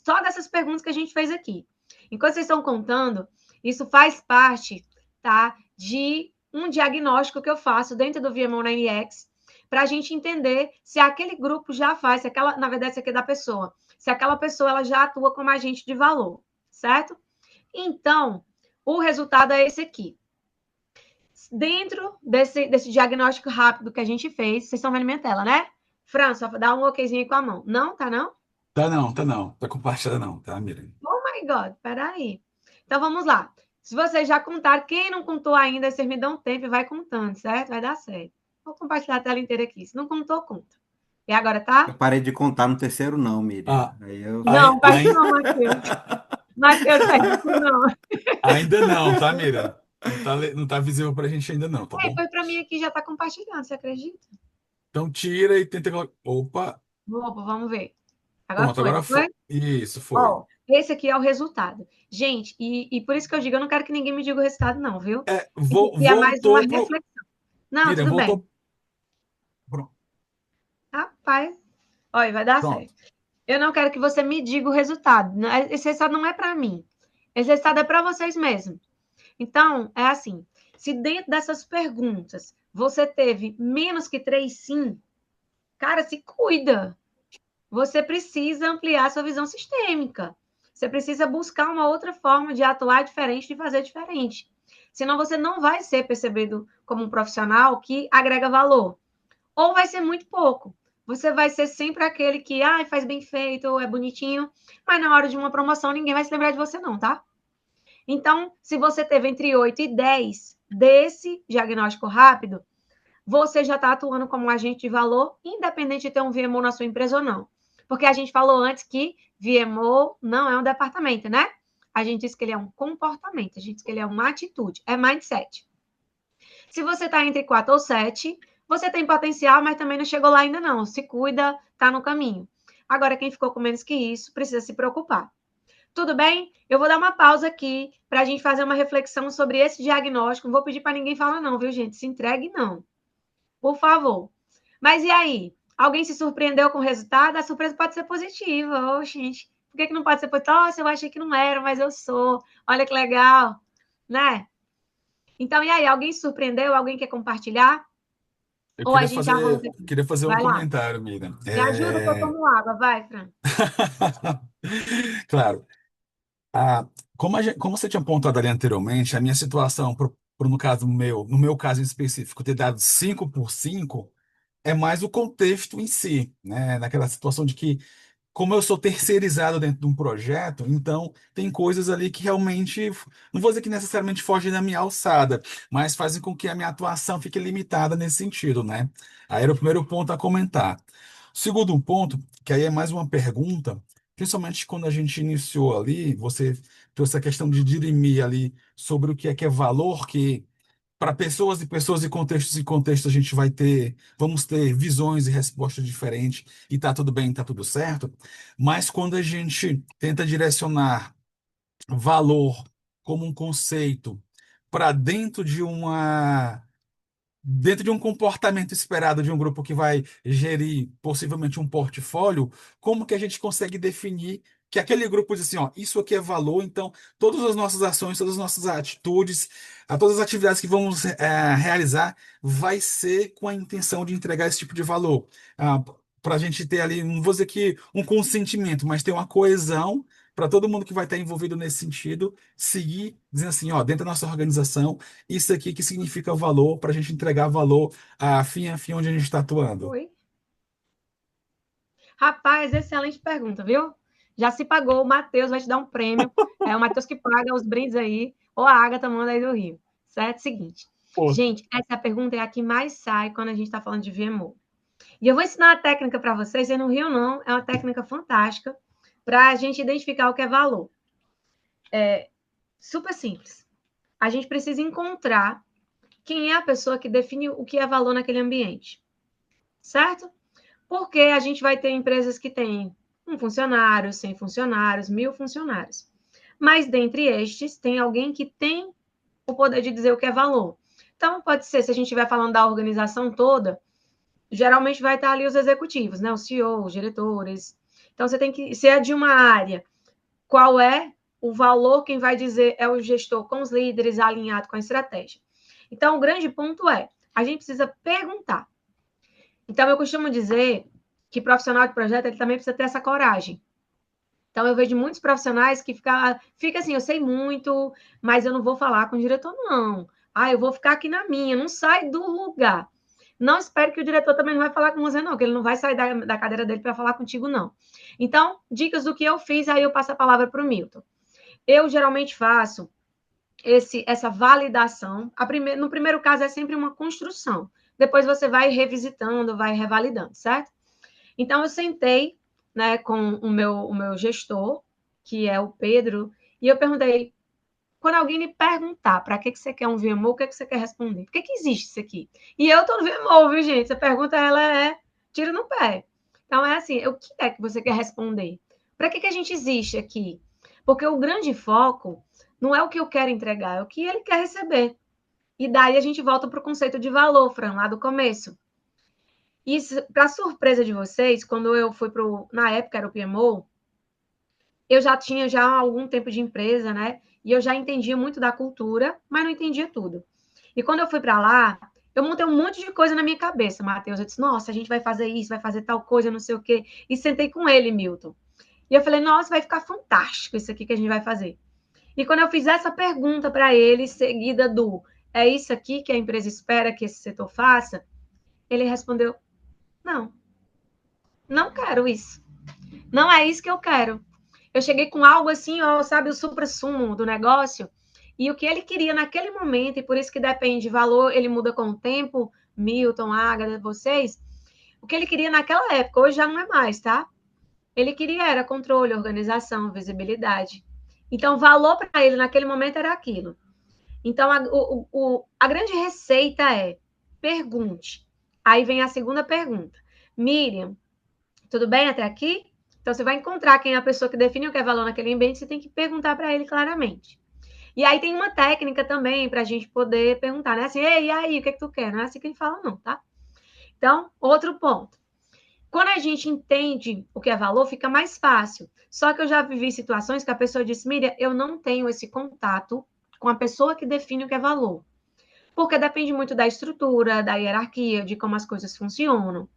só dessas perguntas que a gente fez aqui. Enquanto vocês estão contando, isso faz parte, tá, de um diagnóstico que eu faço dentro do VMO 9X para a gente entender se aquele grupo já faz, se aquela, na verdade, isso aqui é da pessoa, se aquela pessoa ela já atua como agente de valor, certo? Então, o resultado é esse aqui. Dentro desse diagnóstico rápido que a gente fez, vocês estão vendo minha tela, né? Fran, só dá um okzinho aí com a mão. Não, tá não? Tá não, tá não. Tá compartilhada não, tá, Miriam? Oh my God, peraí. Então vamos lá. Se vocês já contaram, quem não contou ainda, vocês me dão tempo e vai contando, certo? Vai dar certo. Vou compartilhar a tela inteira aqui. Se não contou, conta. E agora Eu tá? parei de contar no terceiro não, Miriam. Ah, Aí eu... Não, faz isso não, Matheus. Matheus, faz isso não. ainda não, tá, Miriam? Não tá visível pra gente ainda não, tá É, bom? foi para mim aqui, já tá compartilhando, você acredita? Então tira e tenta colocar. Opa, Opa, vamos ver. Agora pronto, foi, agora não foi. foi? Isso, foi. Ó, esse aqui é o resultado. Gente, e por isso que eu digo, eu não quero que ninguém me diga o resultado, não, viu? É, Isso aqui é mais uma voltou pro. reflexão. Não, Miriam, tudo bem. voltou. Pronto. Rapaz, olha, vai dar Pronto. certo. Eu não quero que você me diga o resultado. Esse resultado não é para mim. Esse resultado é para vocês mesmos. Então, é assim, se dentro dessas perguntas você teve menos que 3 sim, cara, se cuida. Você precisa ampliar sua visão sistêmica. Você precisa buscar uma outra forma de atuar diferente, de fazer diferente. Senão você não vai ser percebido como um profissional que agrega valor. Ou vai ser muito pouco. Você vai ser sempre aquele que faz bem feito, ou é bonitinho, mas na hora de uma promoção ninguém vai se lembrar de você não, tá? Então, se você teve entre 8 e 10 desse diagnóstico rápido, você já está atuando como um agente de valor, independente de ter um VMO na sua empresa ou não. Porque a gente falou antes que VMO não é um departamento, né? A gente disse que ele é um comportamento, a gente disse que ele é uma atitude, é mindset. Se você está entre 4 ou 7, você tem potencial, mas também não chegou lá ainda não. Se cuida, está no caminho. Agora, quem ficou com menos que isso, precisa se preocupar. Tudo bem? Eu vou dar uma pausa aqui para a gente fazer uma reflexão sobre esse diagnóstico. Não vou pedir para ninguém falar não, viu, gente? Se entregue, não. Por favor. Mas e aí? Alguém se surpreendeu com o resultado? A surpresa pode ser positiva. Oh, gente, por que não pode ser positiva? Nossa, eu achei que não era, mas eu sou. Olha que legal, né? Então, e aí? Alguém se surpreendeu? Alguém quer compartilhar? Eu Ou a gente arranca aqui? queria fazer um Vai lá. comentário, Miriam. Me ajuda que eu tomo água. Vai, Fran. Claro, como você tinha apontado ali anteriormente, a minha situação, no caso meu, no meu caso em específico, ter dado 5 por 5 é mais o contexto em si, né? Naquela situação de que como eu sou terceirizado dentro de um projeto, então tem coisas ali que realmente, não vou dizer que necessariamente fogem da minha alçada, mas fazem com que a minha atuação fique limitada nesse sentido, né? Aí era o primeiro ponto a comentar. O segundo ponto, que aí é mais uma pergunta, principalmente quando a gente iniciou ali, você trouxe a questão de dirimir ali sobre o que é valor, que para pessoas e contextos a gente vamos ter visões e respostas diferentes e tá tudo bem, tá tudo certo. Mas quando a gente tenta direcionar valor como um conceito para dentro de um comportamento esperado de um grupo que vai gerir possivelmente um portfólio, como que a gente consegue definir que aquele grupo diz assim, ó, isso aqui é valor, então todas as nossas ações, todas as nossas atitudes, todas as atividades que vamos realizar vai ser com a intenção de entregar esse tipo de valor. Para a gente ter ali, não vou dizer que um consentimento, mas ter uma coesão para todo mundo que vai estar envolvido nesse sentido, seguir dizendo assim, ó, dentro da nossa organização, isso aqui que significa valor para a gente entregar valor a fim onde a gente está atuando. Oi. Rapaz, excelente pergunta, viu? Já se pagou, o Matheus vai te dar um prêmio. É o Matheus que paga os brindes aí, ou a Agatha manda aí do Rio. Certo? Seguinte. Pô, Gente, essa pergunta é a que mais sai quando a gente está falando de VMO. E eu vou ensinar uma técnica para vocês, e no Rio não, é uma técnica fantástica para a gente identificar o que é valor. É super simples. A gente precisa encontrar quem é a pessoa que define o que é valor naquele ambiente. Certo? Porque a gente vai ter empresas que têm 1 funcionário, 100 funcionários, 1.000 funcionários. Mas dentre estes, tem alguém que tem o poder de dizer o que é valor. Então, pode ser, se a gente estiver falando da organização toda, geralmente vai estar ali os executivos, né? Os CEO, os diretores. Então, você tem que, se é de uma área, qual é o valor, quem vai dizer é o gestor com os líderes, alinhado com a estratégia. Então, o grande ponto é, a gente precisa perguntar. Então, eu costumo dizer que profissional de projeto, ele também precisa ter essa coragem. Então, eu vejo muitos profissionais que fica assim, eu sei muito, mas eu não vou falar com o diretor, não. Eu vou ficar aqui na minha, não sai do lugar. Não espere que o diretor também não vai falar com você, não, que ele não vai sair da cadeira dele para falar contigo, não. Então, dicas do que eu fiz, aí eu passo a palavra para o Milton. Eu geralmente faço essa validação. No primeiro caso, é sempre uma construção. Depois você vai revisitando, vai revalidando, certo? Então, eu sentei, né, com o meu gestor, que é o Pedro, e eu perguntei, quando alguém me perguntar para que você quer um VMO, o que você quer responder? Por que existe isso aqui? E eu estou no VMO, viu, gente? Essa pergunta, ela é tiro no pé. Então, é assim, o que é que você quer responder? Para que a gente existe aqui? Porque o grande foco não é o que eu quero entregar, é o que ele quer receber. E daí a gente volta para o conceito de valor, Fran, lá do começo. E, para surpresa de vocês, quando eu fui na época era o PMO, eu já tinha algum tempo de empresa, né? E eu já entendia muito da cultura, mas não entendia tudo. E quando eu fui para lá, eu montei um monte de coisa na minha cabeça, Matheus. Eu disse, nossa, a gente vai fazer isso, vai fazer tal coisa, não sei o quê. E sentei com ele, Milton. E eu falei, nossa, vai ficar fantástico isso aqui que a gente vai fazer. E quando eu fiz essa pergunta para ele, seguida é isso aqui que a empresa espera que esse setor faça, ele respondeu, não, não quero isso. Não é isso que eu quero. Eu cheguei com algo assim, ó, sabe, o supra-sumo do negócio, e o que ele queria naquele momento, e por isso que depende de valor, ele muda com o tempo, Milton, Agatha, vocês, o que ele queria naquela época, hoje já não é mais, tá? Ele queria era controle, organização, visibilidade. Então, valor para ele naquele momento era aquilo. Então, a grande receita é pergunte. Aí vem a segunda pergunta. Miriam, tudo bem até aqui? Então, você vai encontrar quem é a pessoa que define o que é valor naquele ambiente, você tem que perguntar para ele claramente. E aí tem uma técnica também para a gente poder perguntar, né? Assim, ei, e aí, o que é que tu quer? Não é assim que a gente fala, não, tá? Então, outro ponto. Quando a gente entende o que é valor, fica mais fácil. Só que eu já vivi situações que a pessoa disse, Miriam, eu não tenho esse contato com a pessoa que define o que é valor. porque depende muito da estrutura, da hierarquia, de como as coisas funcionam.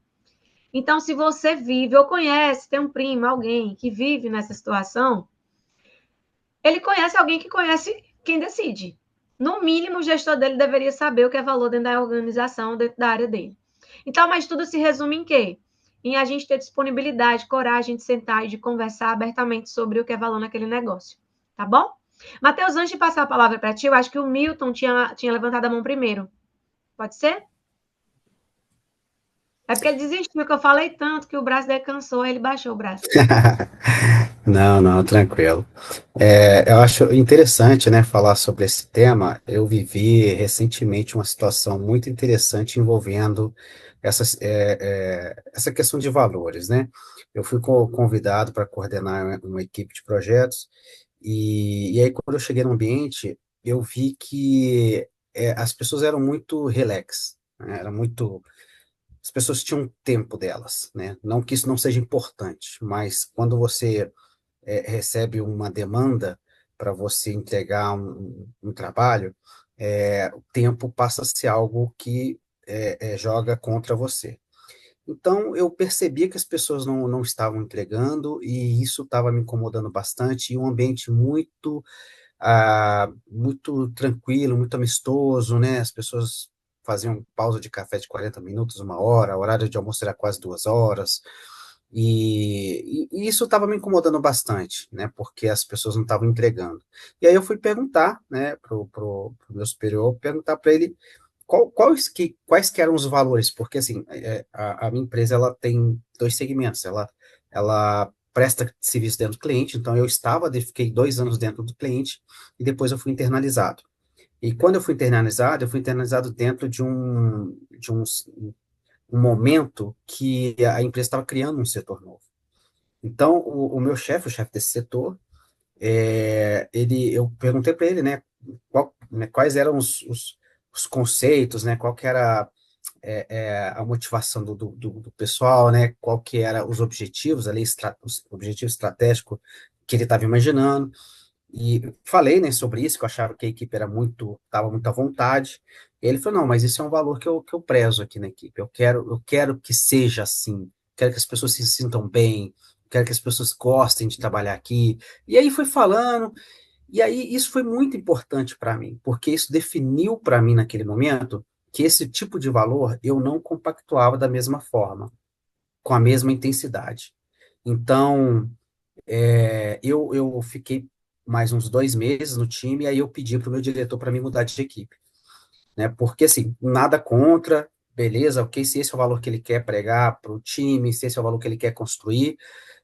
Então, se você vive ou conhece, tem um primo, alguém que vive nessa situação, ele conhece alguém que conhece quem decide. No mínimo, o gestor dele deveria saber o que é valor dentro da organização, dentro da área dele. Então, mas tudo se resume em quê? Em a gente ter disponibilidade, coragem de sentar e de conversar abertamente sobre o que é valor naquele negócio. Tá bom? Matheus, antes de passar a palavra para ti, eu acho que o Milton tinha levantado a mão primeiro. Pode ser? É porque ele desistiu, que eu falei tanto que o braço dele cansou, aí ele baixou o braço. Não, não, tranquilo. Eu acho interessante, né, falar sobre esse tema. Eu vivi recentemente uma situação muito interessante envolvendo essa questão de valores, né? Eu fui convidado para coordenar uma equipe de projetos e aí quando eu cheguei no ambiente, eu vi que as pessoas eram muito relax, né? As pessoas tinham tempo delas, né? Não que isso não seja importante, mas quando você recebe uma demanda para você entregar um trabalho, o tempo passa a ser algo que joga contra você. Então, eu percebia que as pessoas não estavam entregando e isso estava me incomodando bastante, e um ambiente muito tranquilo, muito amistoso, né? As pessoas faziam pausa de café de 40 minutos, uma hora, o horário de almoço era quase 2 horas, e isso estava me incomodando bastante, né? Porque as pessoas não estavam entregando. E aí eu fui perguntar, né, pro meu superior, perguntar para ele quais que eram os valores, porque assim, a minha empresa ela tem dois segmentos, ela presta serviço dentro do cliente, então fiquei 2 anos dentro do cliente e depois eu fui internalizado. E quando eu fui internalizado dentro de um momento que a empresa estava criando um setor novo. Então, o meu chefe, o chefe desse setor, eu perguntei para ele, né, quais eram os conceitos, né, qual que era a motivação do pessoal, né, qual que era os objetivos ali, os objetivos estratégicos que ele estava imaginando, e falei, né, sobre isso, que eu achava que a equipe estava muito à vontade, e ele falou, não, mas isso é um valor que eu prezo aqui na equipe, eu quero que seja assim, quero que as pessoas se sintam bem, quero que as pessoas gostem de trabalhar aqui, e aí foi falando, e aí isso foi muito importante para mim, porque isso definiu para mim naquele momento que esse tipo de valor eu não compactuava da mesma forma, com a mesma intensidade. Então, eu fiquei mais uns 2 meses no time, e aí eu pedi para o meu diretor para me mudar de equipe, né? Porque, assim, nada contra, beleza, ok, se esse é o valor que ele quer pregar para o time, se esse é o valor que ele quer construir,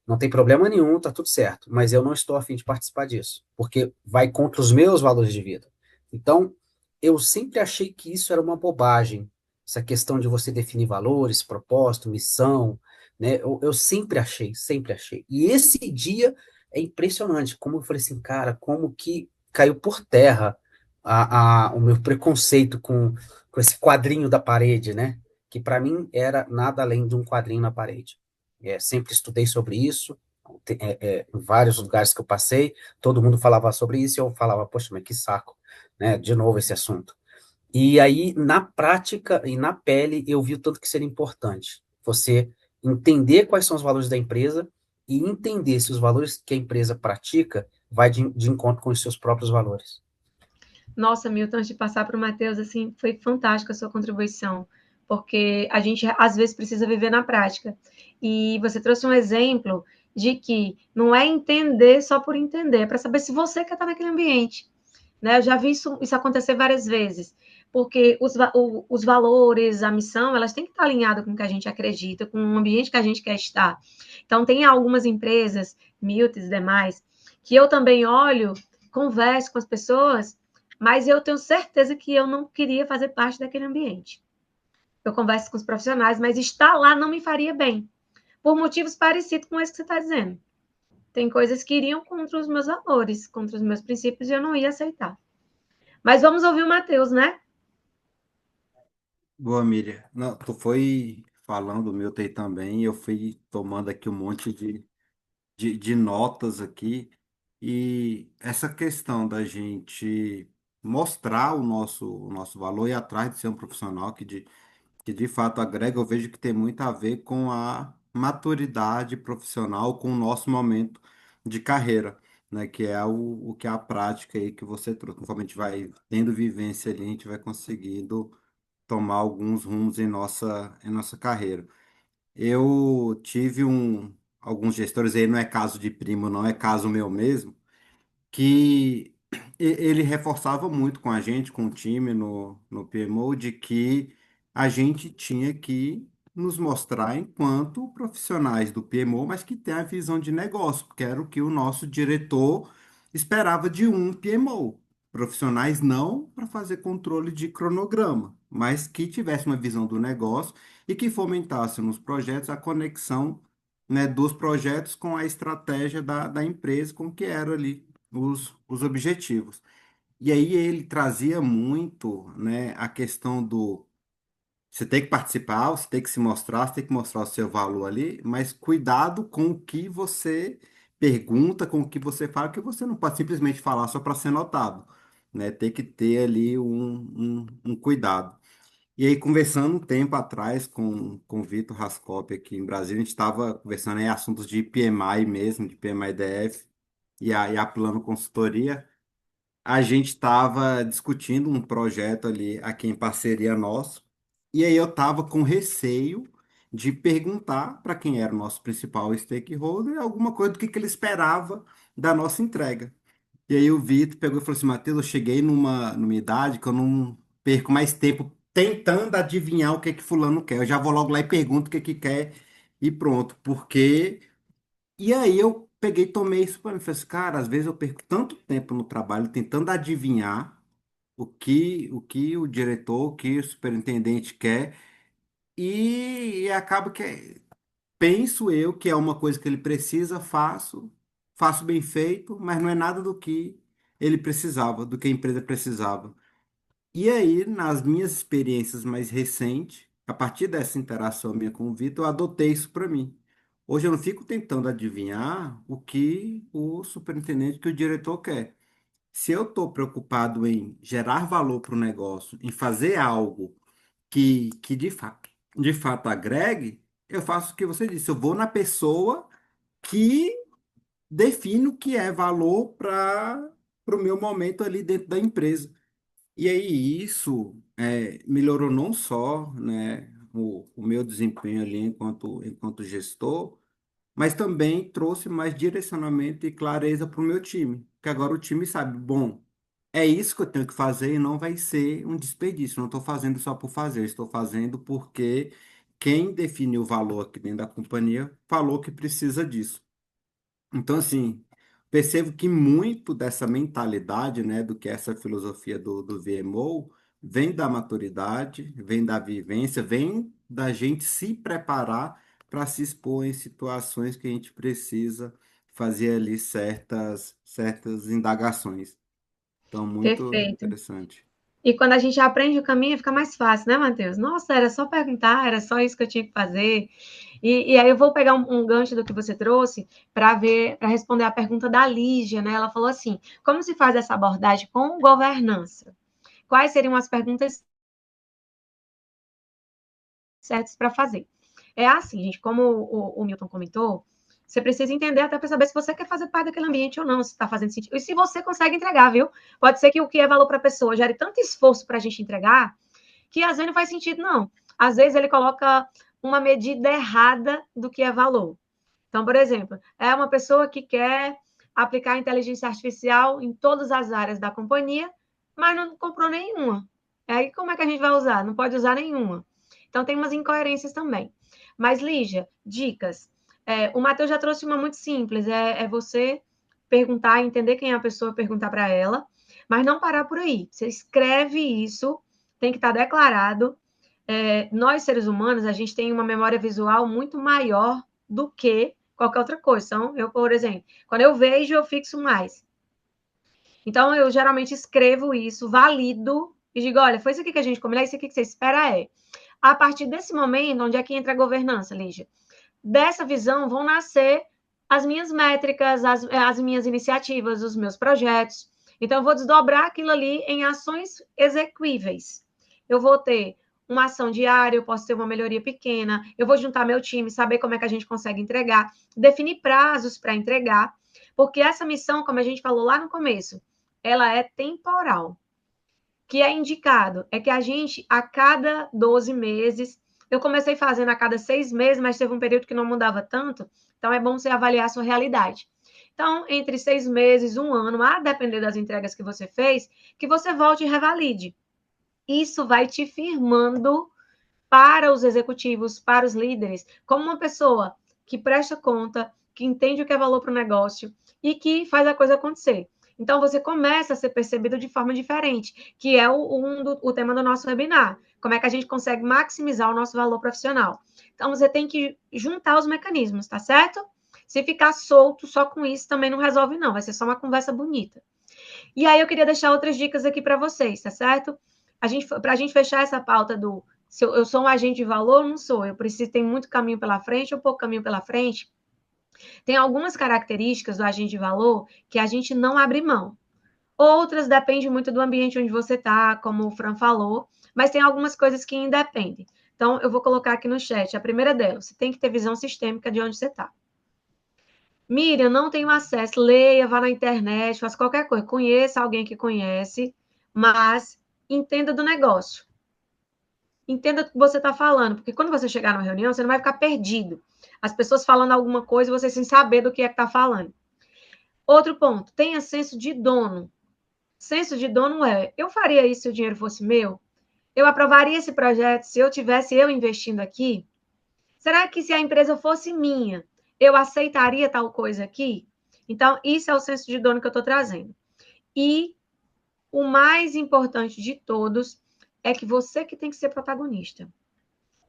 não tem problema nenhum, tá tudo certo, mas eu não estou a fim de participar disso, porque vai contra os meus valores de vida. Então, eu sempre achei que isso era uma bobagem, essa questão de você definir valores, propósito, missão, né? Eu sempre achei, sempre achei. E esse dia é impressionante, como eu falei assim, cara, como que caiu por terra o meu preconceito com esse quadrinho da parede, né? Que para mim era nada além de um quadrinho na parede. Sempre estudei sobre isso, em vários lugares que eu passei, todo mundo falava sobre isso e eu falava, poxa, mas que saco, né? De novo esse assunto. E aí, na prática e na pele, eu vi o tanto que seria importante você entender quais são os valores da empresa e entender se os valores que a empresa pratica vai de encontro com os seus próprios valores. Nossa, Milton, antes de passar para o Matheus, assim, foi fantástica a sua contribuição, porque a gente às vezes precisa viver na prática. E você trouxe um exemplo de que não é entender só por entender, é para saber se você quer estar naquele ambiente. Né? Eu já vi isso acontecer várias vezes, porque os valores, a missão, elas têm que estar alinhadas com o que a gente acredita, com o ambiente que a gente quer estar. Então, tem algumas empresas, Milton e demais, que eu também olho, converso com as pessoas, mas eu tenho certeza que eu não queria fazer parte daquele ambiente. Eu converso com os profissionais, mas estar lá não me faria bem, por motivos parecidos com esse que você está dizendo. Tem coisas que iriam contra os meus valores, contra os meus princípios, e eu não ia aceitar. Mas vamos ouvir o Matheus, né? Boa, Miriam. Não, tu foi falando o meu aí também, e eu fui tomando aqui um monte de notas aqui. E essa questão da gente mostrar o nosso valor e ir atrás de ser um profissional que de fato agrega. Eu vejo que tem muito a ver com a maturidade profissional, com o nosso momento de carreira, né? Que é o que é a prática aí que você trouxe. Conforme a gente vai tendo vivência ali, a gente vai conseguindo tomar alguns rumos em nossa carreira. Eu tive alguns gestores aí, não é caso de primo, não é caso meu mesmo, que ele reforçava muito com a gente, com o time no PMO, de que a gente tinha que nos mostrar enquanto profissionais do PMO, mas que tem a visão de negócio, que era o que o nosso diretor esperava de um PMO. Profissionais não para fazer controle de cronograma, mas que tivesse uma visão do negócio e que fomentasse nos projetos a conexão, né, dos projetos com a estratégia da empresa, com o que era ali os objetivos. E aí ele trazia muito, né, a questão do você tem que participar, você tem que se mostrar, você tem que mostrar o seu valor ali, mas cuidado com o que você pergunta, com o que você fala, que você não pode simplesmente falar só para ser notado, né? Tem que ter ali um cuidado. E aí, conversando um tempo atrás com o Vitor Rascop aqui em Brasília, a gente estava conversando em assuntos de PMI mesmo, de PMI-DF e a Plano Consultoria. A gente estava discutindo um projeto ali aqui em parceria nosso, e aí eu estava com receio de perguntar para quem era o nosso principal stakeholder alguma coisa do que ele esperava da nossa entrega. E aí o Vitor pegou e falou assim, Matheus, eu cheguei numa idade que eu não perco mais tempo tentando adivinhar o que fulano quer. Eu já vou logo lá e pergunto o que quer e pronto. E aí eu peguei e tomei isso para mim. Falei assim, cara, às vezes eu perco tanto tempo no trabalho tentando adivinhar o que o diretor, o que o superintendente quer, e acaba que penso eu que é uma coisa que ele precisa, faço bem feito, mas não é nada do que ele precisava, do que a empresa precisava. E aí, nas minhas experiências mais recentes, a partir dessa interação minha com o Vitor, eu adotei isso para mim. Hoje eu não fico tentando adivinhar o que o superintendente, que o diretor quer. Se eu estou preocupado em gerar valor para o negócio, em fazer algo que de fato agregue, eu faço o que você disse. Eu vou na pessoa que define o que é valor para o meu momento ali dentro da empresa. E aí isso melhorou não só, né, o meu desempenho ali enquanto gestor, mas também trouxe mais direcionamento e clareza para o meu time. Que agora o time sabe, bom, é isso que eu tenho que fazer e não vai ser um desperdício. Não estou fazendo só por fazer, estou fazendo porque quem definiu o valor aqui dentro da companhia falou que precisa disso. Então, assim, percebo que muito dessa mentalidade, né, do que é essa filosofia do VMO, vem da maturidade, vem da vivência, vem da gente se preparar para se expor em situações que a gente precisa fazer ali certas indagações. Então, muito Perfeito. interessante. E quando a gente aprende o caminho, fica mais fácil, né, Matheus? Nossa, era só perguntar, era só isso que eu tinha que fazer. E aí eu vou pegar um gancho do que você trouxe para ver, para responder a pergunta da Lígia, né? Ela falou assim: como se faz essa abordagem com governança? Quais seriam as perguntas certas para fazer? É assim, gente, como o Milton comentou, você precisa entender até para saber se você quer fazer parte daquele ambiente ou não, se está fazendo sentido. E se você consegue entregar, viu? Pode ser que o que é valor para a pessoa gere tanto esforço para a gente entregar que às vezes não faz sentido, não. Às vezes ele coloca uma medida errada do que é valor. Então, por exemplo, é uma pessoa que quer aplicar inteligência artificial em todas as áreas da companhia, mas não comprou nenhuma. Aí como é que a gente vai usar? Não pode usar nenhuma. Então tem umas incoerências também. Mas, Lígia, dicas. O Matheus já trouxe uma muito simples, é você perguntar, entender quem é a pessoa, perguntar para ela, mas não parar por aí. Você escreve isso, tem que estar declarado. Nós, seres humanos, a gente tem uma memória visual muito maior do que qualquer outra coisa. Então, eu, por exemplo, quando eu vejo, eu fixo mais. Então, eu geralmente escrevo isso, valido e digo, olha, foi isso aqui que a gente combinou, isso aqui que você espera é. A partir desse momento, onde é que entra a governança, Lígia? Dessa visão vão nascer as minhas métricas, as minhas iniciativas, os meus projetos. Então, eu vou desdobrar aquilo ali em ações execuíveis. Eu vou ter uma ação diária, eu posso ter uma melhoria pequena, eu vou juntar meu time, saber como é que a gente consegue entregar, definir prazos para entregar, porque essa missão, como a gente falou lá no começo, ela é temporal. O que é indicado é que a gente, a cada 12 meses, eu comecei fazendo a cada 6 meses, mas teve um período que não mudava tanto, então é bom você avaliar a sua realidade. Então, entre 6 meses, um ano, a depender das entregas que você fez, que você volte e revalide. Isso vai te firmando para os executivos, para os líderes, como uma pessoa que presta conta, que entende o que é valor para o negócio e que faz a coisa acontecer. Então, você começa a ser percebido de forma diferente, que é o tema do nosso webinar. Como é que a gente consegue maximizar o nosso valor profissional? Então, você tem que juntar os mecanismos, tá certo? Se ficar solto só com isso, também não resolve, não. Vai ser só uma conversa bonita. E aí, eu queria deixar outras dicas aqui para vocês, tá certo? Para a gente fechar essa pauta do se eu sou um agente de valor, não sou. Eu preciso, tem muito caminho pela frente ou pouco caminho pela frente. Tem algumas características do agente de valor que a gente não abre mão. Outras dependem muito do ambiente onde você está, como o Fran falou, mas tem algumas coisas que independem. Então, eu vou colocar aqui no chat. A primeira delas, você tem que ter visão sistêmica de onde você está. Miriam, não tenho acesso. Leia, vá na internet, faça qualquer coisa. Conheça alguém que conhece, mas entenda do negócio. Entenda o que você está falando, porque quando você chegar numa reunião, você não vai ficar perdido. As pessoas falando alguma coisa, você sem saber do que é que está falando. Outro ponto, tenha senso de dono. Senso de dono é, eu faria isso se o dinheiro fosse meu? Eu aprovaria esse projeto se eu tivesse eu investindo aqui? Será que se a empresa fosse minha, eu aceitaria tal coisa aqui? Então, isso é o senso de dono que eu estou trazendo. E o mais importante de todos é que você que tem que ser protagonista.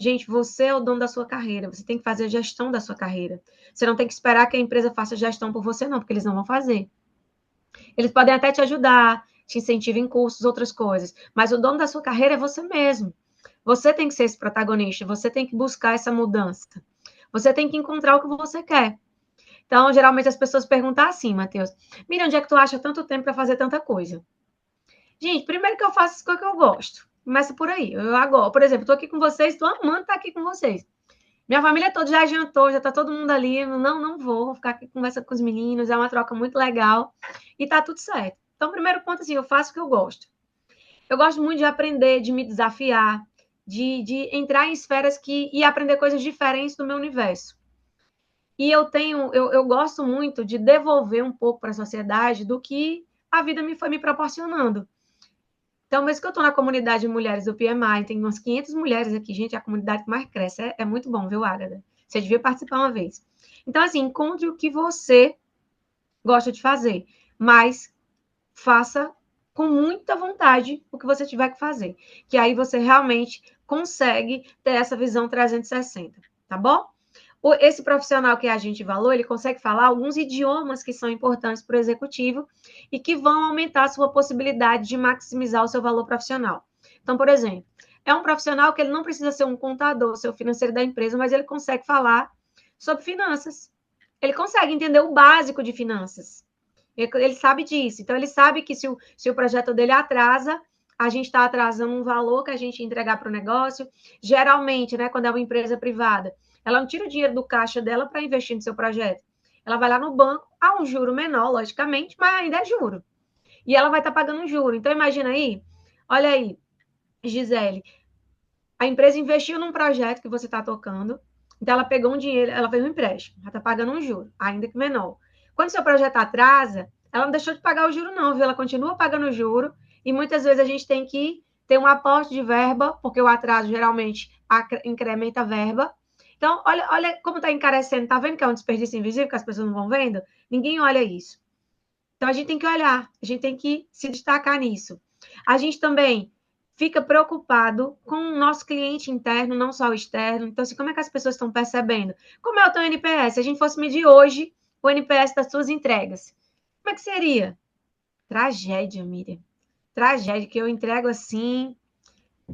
Gente, você é o dono da sua carreira, você tem que fazer a gestão da sua carreira. Você não tem que esperar que a empresa faça gestão por você, não, porque eles não vão fazer. Eles podem até te ajudar, te incentivar em cursos, outras coisas, mas o dono da sua carreira é você mesmo. Você tem que ser esse protagonista, você tem que buscar essa mudança. Você tem que encontrar o que você quer. Então, geralmente as pessoas perguntam assim, Matheus, Miriam, onde é que tu acha tanto tempo para fazer tanta coisa? Gente, primeiro que eu faço as coisas que eu gosto. Começa por aí. Eu agora, por exemplo, estou aqui com vocês, estou amando estar aqui com vocês. Minha família toda já jantou, já está todo mundo ali. Não vou ficar aqui conversando com os meninos, é uma troca muito legal e tá tudo certo. Então, primeiro ponto, assim, eu faço o que eu gosto. Eu gosto muito de aprender, de me desafiar, de entrar em esferas e aprender coisas diferentes do meu universo. E eu gosto muito de devolver um pouco para a sociedade do que a vida me foi me proporcionando. Então, mesmo que eu estou na comunidade de mulheres do PMI, tem umas 500 mulheres aqui, gente, a comunidade que mais cresce. É muito bom, viu, Ágata? Você devia participar uma vez. Então, assim, encontre o que você gosta de fazer, mas faça com muita vontade o que você tiver que fazer, que aí você realmente consegue ter essa visão 360, tá bom? Esse profissional que é agente de valor, ele consegue falar alguns idiomas que são importantes para o executivo e que vão aumentar a sua possibilidade de maximizar o seu valor profissional. Então, por exemplo, é um profissional que ele não precisa ser um contador, ser o financeiro da empresa, mas ele consegue falar sobre finanças. Ele consegue entender o básico de finanças. Ele sabe disso. Então, ele sabe que se o projeto dele atrasa, a gente está atrasando um valor que a gente entregar para o negócio. Geralmente, né, quando é uma empresa privada, ela não tira o dinheiro do caixa dela para investir no seu projeto. Ela vai lá no banco, há um juro menor, logicamente, mas ainda é juro. E ela vai estar pagando um juro. Então, imagina aí, olha aí, Gisele, a empresa investiu num projeto que você está tocando, então ela pegou um dinheiro, ela fez um empréstimo, ela está pagando um juro, ainda que menor. Quando seu projeto atrasa, ela não deixou de pagar o juro, não, viu? Ela continua pagando o juro, e muitas vezes a gente tem que ter um aporte de verba, porque o atraso geralmente incrementa a verba. Então, olha como está encarecendo. Está vendo que é um desperdício invisível, que as pessoas não vão vendo? Ninguém olha isso. Então, a gente tem que olhar, a gente tem que se destacar nisso. A gente também fica preocupado com o nosso cliente interno, não só o externo. Então, assim, como é que as pessoas estão percebendo? Como é o teu NPS? Se a gente fosse medir hoje o NPS das suas entregas, como é que seria? Tragédia, Miriam. Tragédia, que eu entrego assim,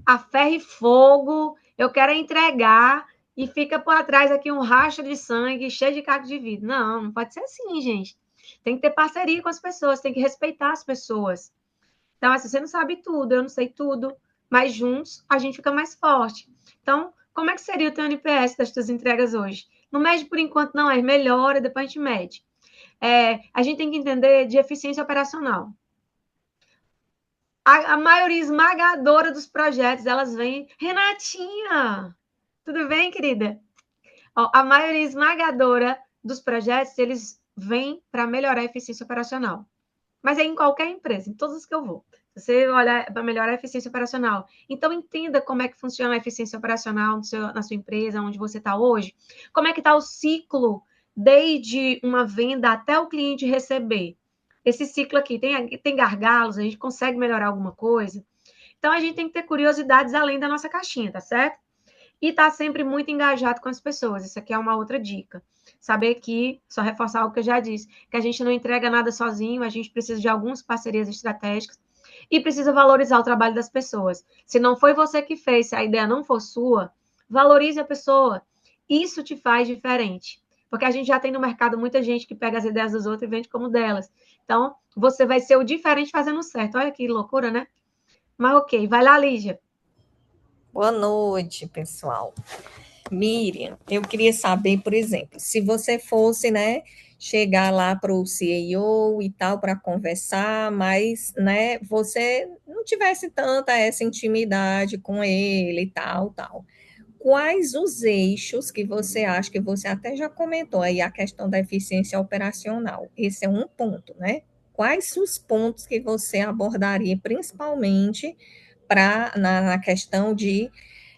a ferro e fogo, eu quero entregar e fica por trás aqui um racha de sangue cheio de caco de vidro. Não pode ser assim, gente. Tem que ter parceria com as pessoas, tem que respeitar as pessoas. Então, assim, você não sabe tudo, eu não sei tudo, mas juntos a gente fica mais forte. Então, como é que seria o teu NPS das tuas entregas hoje? Não mede por enquanto, não, é melhora, depois a gente mede. A gente tem que entender de eficiência operacional. A maioria esmagadora dos projetos, elas vêm... Renatinha! Tudo bem, querida? Ó, a maioria esmagadora dos projetos, eles vêm para melhorar a eficiência operacional. Mas é em qualquer empresa, em todas as que eu vou. Você olha para melhorar a eficiência operacional. Então, entenda como é que funciona a eficiência operacional na sua empresa, onde você está hoje. Como é que está o ciclo, desde uma venda até o cliente receber. Esse ciclo aqui tem gargalos, a gente consegue melhorar alguma coisa. Então, a gente tem que ter curiosidades além da nossa caixinha, tá certo? E estar sempre muito engajado com as pessoas. Isso aqui é uma outra dica. Saber que, só reforçar algo que eu já disse, que a gente não entrega nada sozinho, a gente precisa de algumas parcerias estratégicas e precisa valorizar o trabalho das pessoas. Se não foi você que fez, se a ideia não for sua, valorize a pessoa. Isso te faz diferente. Porque a gente já tem no mercado muita gente que pega as ideias dos outros e vende como delas. Então, você vai ser o diferente fazendo certo. Olha que loucura, né? Mas ok, vai lá, Lígia. Boa noite, pessoal. Miriam, eu queria saber, por exemplo, se você fosse, né, chegar lá para o CEO e tal para conversar, mas, né, você não tivesse tanta essa intimidade com ele e tal. Quais os eixos que você acha, que você até já comentou aí, a questão da eficiência operacional? Esse é um ponto, né? Quais os pontos que você abordaria, principalmente na questão de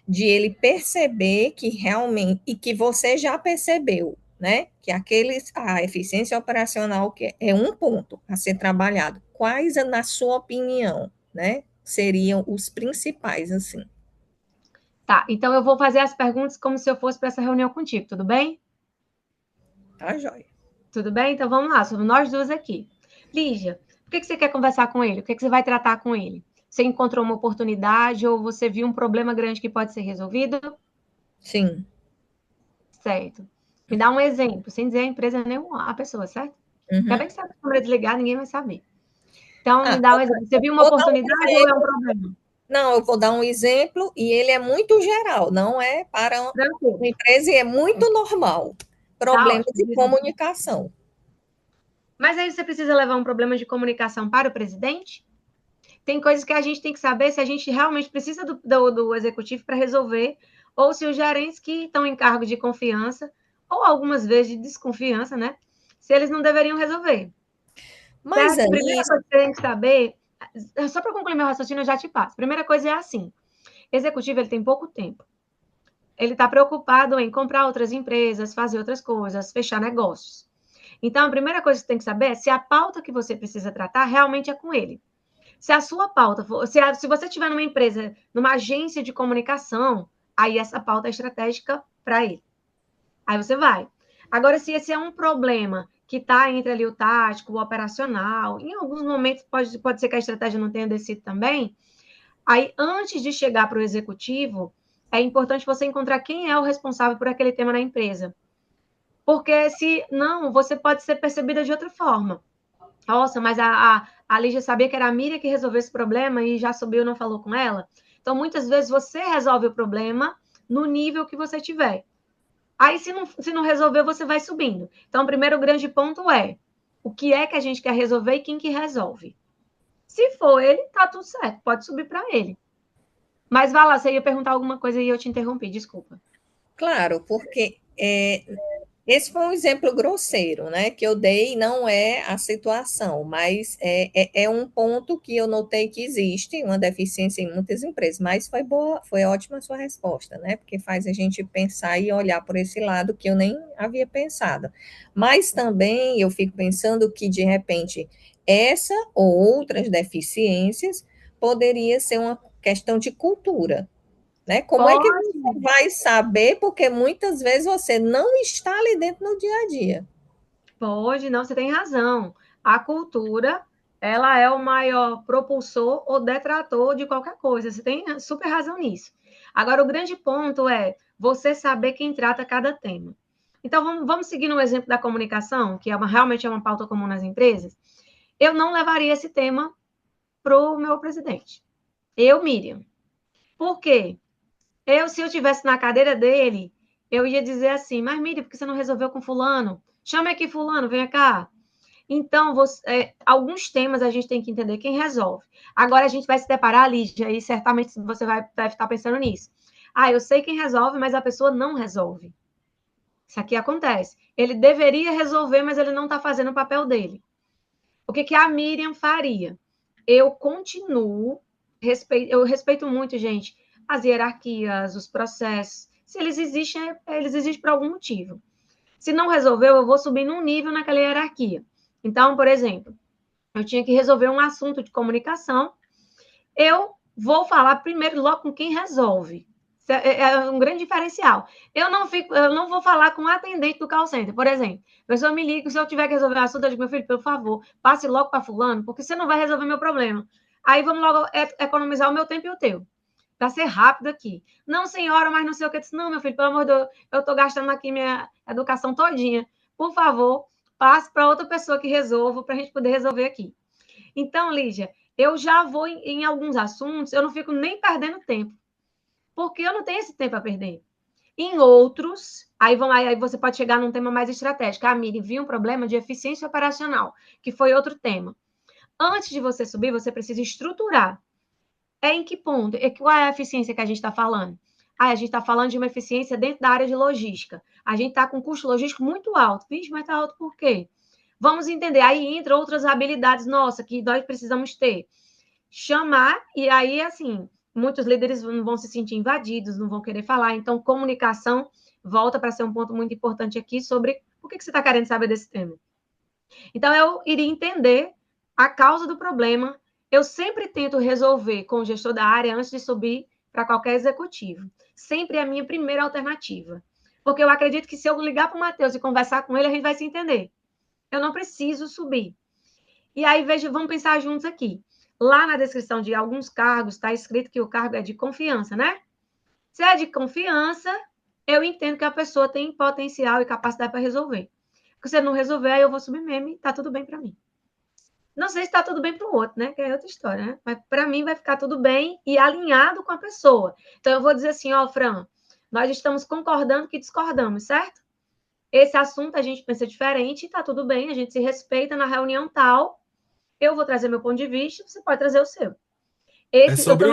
ele perceber que realmente, e que você já percebeu, né? Que a eficiência operacional que é um ponto a ser trabalhado. Quais, na sua opinião, né, seriam os principais, assim? Tá, então eu vou fazer as perguntas como se eu fosse para essa reunião contigo, tudo bem? Tá, joia. Tudo bem? Então vamos lá, somos nós duas aqui. Lígia, por que você quer conversar com ele? O que você vai tratar com ele? Você encontrou uma oportunidade ou você viu um problema grande que pode ser resolvido? Sim. Certo. Me dá um exemplo, sem dizer a empresa nem a pessoa, certo? Uhum. Acabei que sabe a câmera desligar, ninguém vai saber. Então, me Ah, dá um exemplo. Você viu uma oportunidade ou é um problema? Não, eu vou dar um exemplo e ele é muito geral, não é para uma empresa e é muito normal. Problemas Tá, de comunicação. Mas aí você precisa levar um problema de comunicação para o presidente? Tem coisas que a gente tem que saber se a gente realmente precisa do executivo para resolver, ou se os gerentes que estão em cargo de confiança, ou algumas vezes de desconfiança, né? Se eles não deveriam resolver. Mas certo? aí... Primeira coisa que você tem que saber, só para concluir meu raciocínio, eu já te passo. Primeira coisa é assim, executivo ele tem pouco tempo. Ele está preocupado em comprar outras empresas, fazer outras coisas, fechar negócios. Então, a primeira coisa que você tem que saber é se a pauta que você precisa tratar realmente é com ele. Se a sua pauta for, se você estiver numa empresa, numa agência de comunicação, aí essa pauta é estratégica para ele. Aí você vai. Agora, se esse é um problema que está entre ali o tático, o operacional, em alguns momentos pode ser que a estratégia não tenha descido também, aí antes de chegar para o executivo, é importante você encontrar quem é o responsável por aquele tema na empresa. Porque se não, você pode ser percebida de outra forma. Nossa, mas a Lígia sabia que era a Miriam que resolveu esse problema e já subiu e não falou com ela. Então, muitas vezes, você resolve o problema no nível que você tiver. Aí, se não resolver, você vai subindo. Então, o primeiro grande ponto é o que é que a gente quer resolver e quem que resolve. Se for ele, tá tudo certo, pode subir para ele. Mas vá lá, você ia perguntar alguma coisa e eu te interrompi, desculpa. Claro, porque esse foi um exemplo grosseiro, né, que eu dei, não é a situação, mas é um ponto que eu notei que existe uma deficiência em muitas empresas, mas foi boa, foi ótima a sua resposta, né, porque faz a gente pensar e olhar por esse lado que eu nem havia pensado. Mas também eu fico pensando que, de repente, essa ou outras deficiências poderia ser uma questão de cultura, né? Como é que você vai saber? Porque muitas vezes você não está ali dentro no dia a dia. Pode, não, você tem razão. A cultura, ela é o maior propulsor ou detrator de qualquer coisa. Você tem super razão nisso. Agora, o grande ponto é você saber quem trata cada tema. Então, vamos seguir no exemplo da comunicação, que realmente é uma pauta comum nas empresas. Eu não levaria esse tema para o meu presidente. Eu, Miriam. Por quê? Se eu estivesse na cadeira dele, eu ia dizer assim, mas Miriam, por que você não resolveu com fulano? Chama aqui fulano, vem cá. Então, alguns temas a gente tem que entender quem resolve. Agora a gente vai se deparar, Lígia, e certamente você deve estar pensando nisso. Eu sei quem resolve, mas a pessoa não resolve. Isso aqui acontece. Ele deveria resolver, mas ele não está fazendo o papel dele. O que a Miriam faria? Eu continuo, eu respeito muito, gente, as hierarquias, os processos. Se eles existem por algum motivo. Se não resolveu, eu vou subir num nível naquela hierarquia. Então, por exemplo, eu tinha que resolver um assunto de comunicação, eu vou falar primeiro logo com quem resolve. É um grande diferencial. Eu não vou falar com o atendente do call center, por exemplo. A pessoa me liga, se eu tiver que resolver um assunto, eu digo, meu filho, por favor, passe logo para fulano, porque você não vai resolver meu problema. Aí vamos logo economizar o meu tempo e o teu. Para ser rápido aqui. Não, senhora, mas não sei o que. Eu disse, não, meu filho, pelo amor de Deus, eu estou gastando aqui minha educação todinha. Por favor, passe para outra pessoa que resolva, para a gente poder resolver aqui. Então, Lígia, eu já vou em alguns assuntos, eu não fico nem perdendo tempo. Porque eu não tenho esse tempo a perder. Em outros, aí você pode chegar num tema mais estratégico. Miriam, vi um problema de eficiência operacional, que foi outro tema. Antes de você subir, você precisa estruturar. Em que ponto? Qual é a eficiência que a gente está falando? A gente está falando de uma eficiência dentro da área de logística. A gente está com um custo logístico muito alto. Vixe, mas está alto por quê? Vamos entender. Aí entra outras habilidades nossas que nós precisamos ter. Chamar, e aí, assim, muitos líderes não vão se sentir invadidos, não vão querer falar. Então, comunicação volta para ser um ponto muito importante aqui sobre o que você está querendo saber desse tema. Então, eu iria entender a causa do problema. Eu sempre tento resolver com o gestor da área antes de subir para qualquer executivo. Sempre é a minha primeira alternativa. Porque eu acredito que se eu ligar para o Matheus e conversar com ele, a gente vai se entender. Eu não preciso subir. E aí, vamos pensar juntos aqui. Lá na descrição de alguns cargos, está escrito que o cargo é de confiança, né? Se é de confiança, eu entendo que a pessoa tem potencial e capacidade para resolver. Porque se não resolver, aí eu vou subir mesmo e está tudo bem para mim. Não sei se está tudo bem para o outro, né? Que é outra história, né? Mas para mim vai ficar tudo bem e alinhado com a pessoa. Então eu vou dizer assim, Fran, nós estamos concordando que discordamos, certo? Esse assunto a gente pensa diferente, está tudo bem, a gente se respeita na reunião tal. Eu vou trazer meu ponto de vista, você pode trazer o seu. É sobre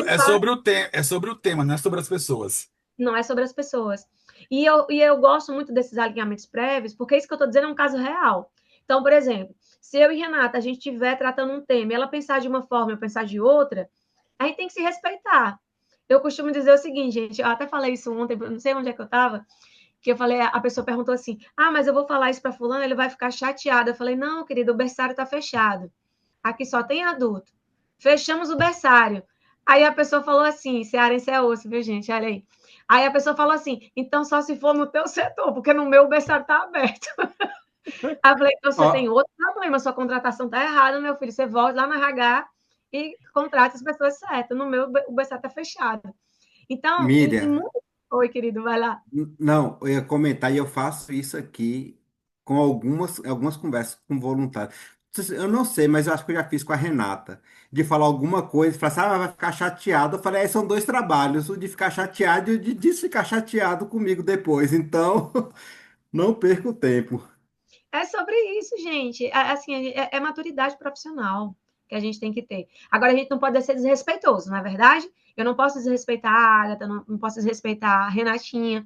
o tema, não é sobre as pessoas. Não é sobre as pessoas. E eu gosto muito desses alinhamentos prévios, porque isso que eu estou dizendo é um caso real. Então, por exemplo, se eu e Renata, a gente estiver tratando um tema, ela pensar de uma forma, eu pensar de outra, a gente tem que se respeitar. Eu costumo dizer o seguinte, gente, eu até falei isso ontem, não sei onde é que eu estava, que eu falei, a pessoa perguntou assim, mas eu vou falar isso para fulano, ele vai ficar chateado. Eu falei, não, querido, o berçário está fechado. Aqui só tem adulto. Fechamos o berçário. Aí a pessoa falou assim, cearense é osso, viu, gente? Olha aí. Aí a pessoa falou assim, então só se for no teu setor, porque no meu o berçário está aberto. Aí eu falei, então você tem outro problema, sua contratação está errada, meu filho. Você volta lá no RH e contrata as pessoas certas. No meu, o berçário está fechado. Então, Miriam, Oi, querido, vai lá. não, eu ia comentar e eu faço isso aqui com algumas conversas com voluntários. Eu não sei, mas eu acho que eu já fiz com a Renata, de falar alguma coisa, falar assim, vai ficar chateado. Eu falei, são dois trabalhos, o de ficar chateado e o de ficar chateado comigo depois. Então, não perca o tempo. É sobre isso, gente. Assim, é maturidade profissional que a gente tem que ter. Agora, a gente não pode ser desrespeitoso, não é verdade? Eu não posso desrespeitar a Agatha, não posso desrespeitar a Renatinha,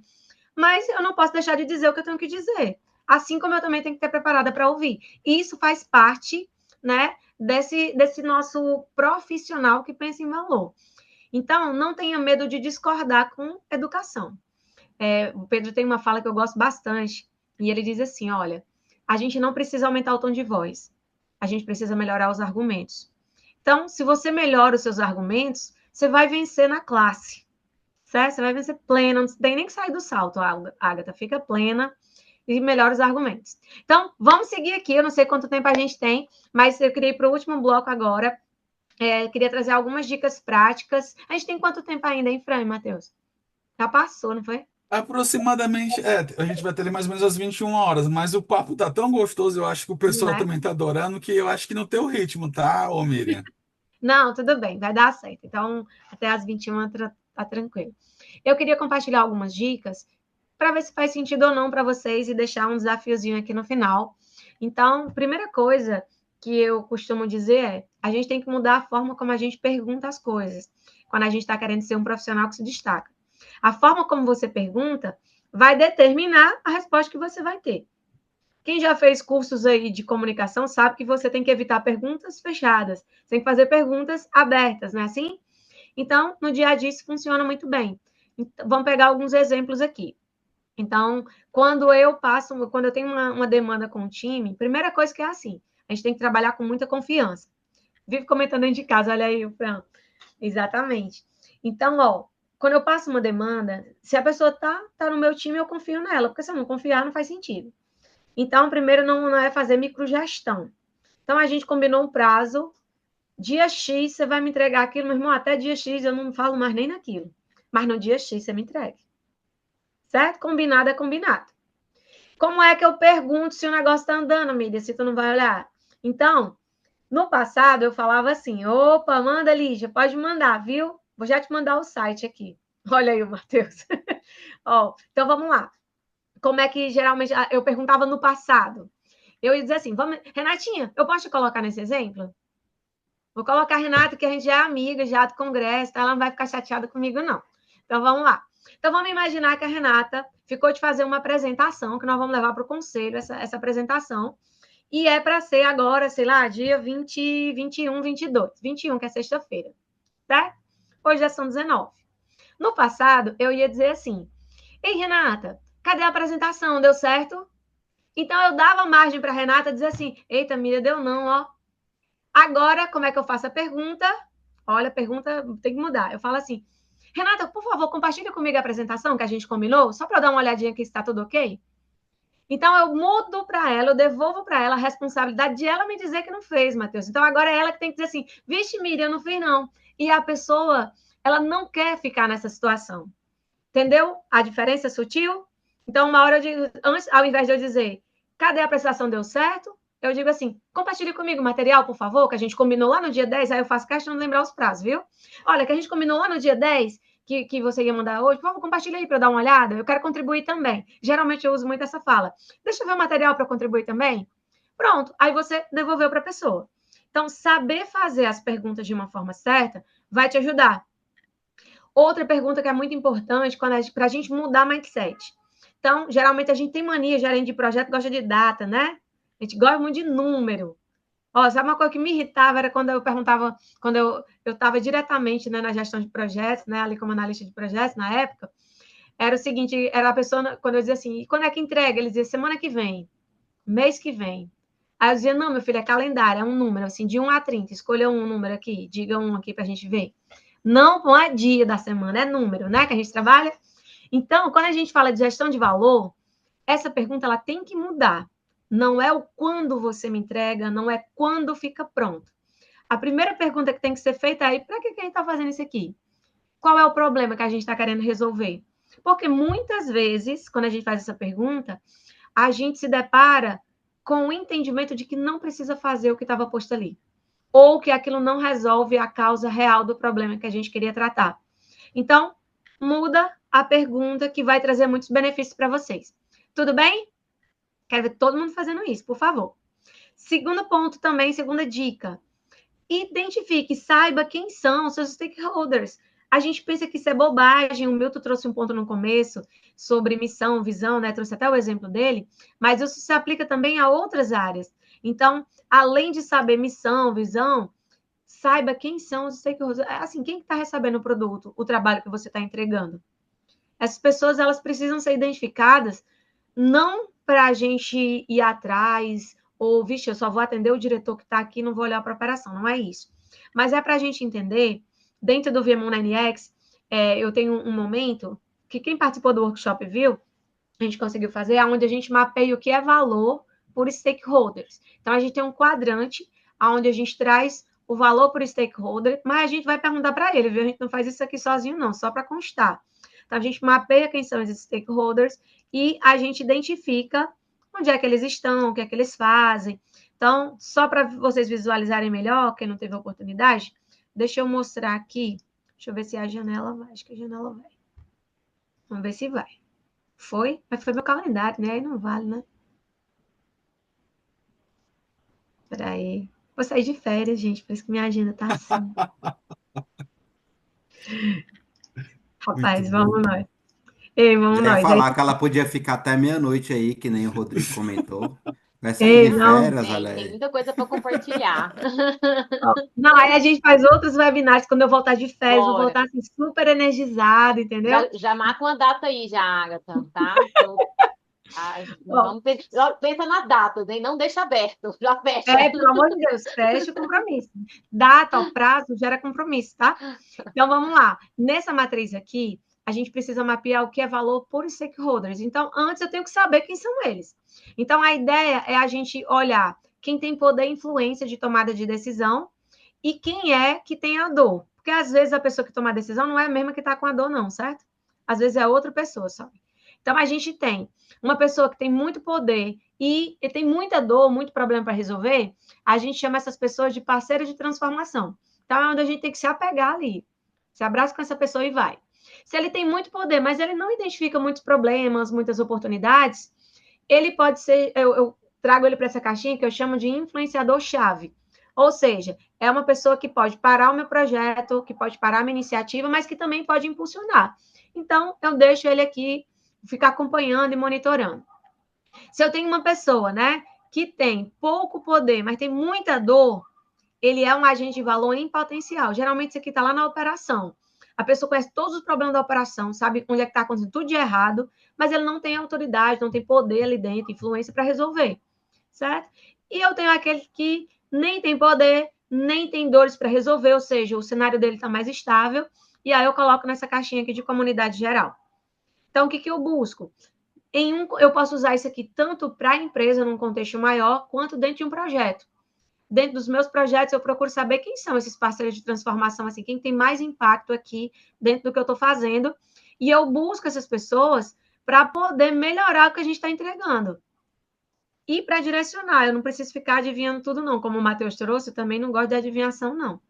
mas eu não posso deixar de dizer o que eu tenho que dizer. Assim como eu também tenho que estar preparada para ouvir. E isso faz parte, né, desse nosso profissional que pensa em valor. Então, não tenha medo de discordar com educação. O Pedro tem uma fala que eu gosto bastante, e ele diz assim, olha, a gente não precisa aumentar o tom de voz, a gente precisa melhorar os argumentos. Então, se você melhora os seus argumentos, você vai vencer na classe, certo? Você vai vencer plena, não tem nem que sair do salto, Agatha, fica plena e melhora os argumentos. Então, vamos seguir aqui, eu não sei quanto tempo a gente tem, mas eu queria ir para o último bloco agora, queria trazer algumas dicas práticas. A gente tem quanto tempo ainda, hein, Fran e Matheus? Já passou, não foi? Aproximadamente, a gente vai ter ali mais ou menos às 21 horas, mas o papo tá tão gostoso, eu acho que o pessoal Né? também tá adorando, que eu acho que no teu ritmo, tá, ô Miriam? Não, tudo bem, vai dar certo. Então, até às 21 tá tranquilo. Eu queria compartilhar algumas dicas para ver se faz sentido ou não para vocês e deixar um desafiozinho aqui no final. Então, primeira coisa que eu costumo dizer é: a gente tem que mudar a forma como a gente pergunta as coisas, quando a gente está querendo ser um profissional que se destaca. A forma como você pergunta vai determinar a resposta que você vai ter. Quem já fez cursos aí de comunicação sabe que você tem que evitar perguntas fechadas, você tem que fazer perguntas abertas, não é assim? Então, no dia a dia isso funciona muito bem. Então, vamos pegar alguns exemplos aqui. Então, quando eu tenho uma demanda com o time, primeira coisa que é assim, a gente tem que trabalhar com muita confiança. Vive comentando dentro de casa, olha aí o Fran. Exatamente. Então, ó, quando eu passo uma demanda, se a pessoa tá no meu time, eu confio nela, porque se eu não confiar, não faz sentido. Então, primeiro não é fazer microgestão. Então, a gente combinou um prazo, dia X você vai me entregar aquilo, meu irmão, até dia X eu não falo mais nem naquilo. Mas no dia X você me entrega. Certo? Combinado é combinado. Como é que eu pergunto se o negócio está andando, mídia, se tu não vai olhar? Então, no passado eu falava assim, opa, manda, Lígia, pode mandar, viu? Vou já te mandar o site aqui. Olha aí o Matheus. Ó, então vamos lá. Como é que geralmente eu perguntava no passado? Eu ia dizer assim, vamos, Renatinha, eu posso te colocar nesse exemplo? Vou colocar a Renata, que a gente já é amiga, já do congresso, tá? Ela não vai ficar chateada comigo, não. Então, vamos lá. Então, vamos imaginar que a Renata ficou de fazer uma apresentação, que nós vamos levar para o conselho, essa apresentação, e é para ser agora, sei lá, dia 20, 21, 22. 21, que é sexta-feira, tá? Hoje já são 19. No passado, eu ia dizer assim, ei, Renata, cadê a apresentação? Deu certo? Então, eu dava margem para a Renata dizer assim, eita, Miriam, deu não, ó. Agora, como é que eu faço a pergunta? Olha, a pergunta tem que mudar. Eu falo assim, Renata, por favor, compartilha comigo a apresentação que a gente combinou, só para dar uma olhadinha aqui se está tudo ok. Então, eu mudo para ela, eu devolvo para ela a responsabilidade de ela me dizer que não fez, Matheus. Então, agora é ela que tem que dizer assim, vixe, Miriam, eu não fiz não. E a pessoa, ela não quer ficar nessa situação. Entendeu? A diferença é sutil? Então, uma hora eu digo, antes, ao invés de eu dizer, cadê a apresentação, deu certo? Eu digo assim, compartilhe comigo o material, por favor, que a gente combinou lá no dia 10, aí eu faço questão de lembrar os prazos, viu? Olha, que a gente combinou lá no dia 10, que você ia mandar hoje, por favor, compartilha aí para eu dar uma olhada, eu quero contribuir também. Geralmente eu uso muito essa fala. Deixa eu ver o material para contribuir também. Pronto, aí você devolveu para a pessoa. Então, saber fazer as perguntas de uma forma certa vai te ajudar. Outra pergunta que é muito importante para a gente mudar mindset. Então, geralmente a gente tem mania, gerente de projeto gosta de data, né? A gente gosta muito de número. Ó, sabe uma coisa que me irritava era quando eu perguntava, quando eu estava diretamente, né, na gestão de projetos, né, ali como analista de projetos na época, era o seguinte, era a pessoa, quando eu dizia assim, quando é que entrega? Ele dizia, semana que vem, mês que vem. Aí eu dizia, não, meu filho, é calendário, é um número, assim, de 1 a 30, escolha um número aqui, diga um aqui para a gente ver. Não é dia da semana, é número, né, que a gente trabalha. Então, quando a gente fala de gestão de valor, essa pergunta ela tem que mudar. Não é o quando você me entrega, não é quando fica pronto. A primeira pergunta que tem que ser feita é: para que a gente está fazendo isso aqui? Qual é o problema que a gente está querendo resolver? Porque muitas vezes, quando a gente faz essa pergunta, a gente se depara com o entendimento de que não precisa fazer o que estava posto ali. Ou que aquilo não resolve a causa real do problema que a gente queria tratar. Então, muda a pergunta que vai trazer muitos benefícios para vocês. Tudo bem? Quero ver todo mundo fazendo isso, por favor. Segundo ponto também, segunda dica. Identifique, saiba quem são os seus stakeholders. A gente pensa que isso é bobagem, o Milton trouxe um ponto no começo sobre missão, visão, né? Trouxe até o exemplo dele, mas isso se aplica também a outras áreas. Então, além de saber missão, visão, saiba quem são os stakeholders. Assim, quem está recebendo o produto, o trabalho que você está entregando. Essas pessoas, elas precisam ser identificadas, não para a gente ir atrás, ou, vixe, eu só vou atender o diretor que está aqui, não vou olhar para a operação, não é isso. Mas é para a gente entender, dentro do VMon9X, eu tenho um momento que quem participou do workshop viu, a gente conseguiu fazer, onde a gente mapeia o que é valor por stakeholders. Então, a gente tem um quadrante onde a gente traz o valor por stakeholder, mas a gente vai perguntar para ele, viu? A gente não faz isso aqui sozinho, não, só para constar. Então, a gente mapeia quem são esses stakeholders e a gente identifica onde é que eles estão, o que é que eles fazem. Então, só para vocês visualizarem melhor, quem não teve oportunidade, deixa eu mostrar aqui. Deixa eu ver se a janela vai. Acho que a janela vai. Vamos ver se vai. Foi? Mas foi meu calendário, né? Aí não vale, né? Peraí. Vou sair de férias, gente, por isso que minha agenda tá assim. Muito Rapaz, bom. vamos nós. Ei, vamos Já ia nós. Aí, falar que ela podia ficar até meia-noite aí, que nem o Rodrigo comentou. Vai sair ei, de não. férias, olha Tem aí. muita coisa para compartilhar. Não, aí a gente faz outros webinars quando eu voltar de férias, vou Bora. voltar assim, super energizada, entendeu? Já marca uma data aí, já, Agatha, tá? Então, Bom, pensa na data, hein? Não deixa aberto, já fecha. pelo amor de Deus, fecha o compromisso. Data, ó, prazo, gera compromisso, tá? Então, vamos lá. Nessa matriz aqui, a gente precisa mapear o que é valor por stakeholders. Então, antes eu tenho que saber quem são eles. Então, a ideia é a gente olhar quem tem poder e influência de tomada de decisão e quem é que tem a dor. Porque, às vezes, a pessoa que toma a decisão não é a mesma que está com a dor, não, certo? Às vezes é outra pessoa, sabe? Então, a gente tem uma pessoa que tem muito poder e tem muita dor, muito problema para resolver, a gente chama essas pessoas de parceiros de transformação. Então, é onde a gente tem que se apegar ali. Se abraça com essa pessoa e vai. Se ele tem muito poder, mas ele não identifica muitos problemas, muitas oportunidades, ele pode ser, eu trago ele para essa caixinha que eu chamo de influenciador-chave. Ou seja, é uma pessoa que pode parar o meu projeto, que pode parar a minha iniciativa, mas que também pode impulsionar. Então, eu deixo ele aqui, ficar acompanhando e monitorando. Se eu tenho uma pessoa, né, que tem pouco poder, mas tem muita dor, ele é um agente de valor em potencial. Geralmente, isso aqui está lá na operação. A pessoa conhece todos os problemas da operação, sabe onde é que está acontecendo tudo de errado, mas ele não tem autoridade, não tem poder ali dentro, influência para resolver, certo? E eu tenho aquele que nem tem poder, nem tem dores para resolver, ou seja, o cenário dele está mais estável, e aí eu coloco nessa caixinha aqui de comunidade geral. Então, o que eu busco? Eu posso usar isso aqui tanto para a empresa, num contexto maior, quanto dentro de um projeto. Dentro dos meus projetos, eu procuro saber quem são esses parceiros de transformação, assim, quem tem mais impacto aqui dentro do que eu estou fazendo, e eu busco essas pessoas para poder melhorar o que a gente está entregando. E para direcionar, eu não preciso ficar adivinhando tudo, não. Como o Matheus trouxe, eu também não gosto de adivinhação, não.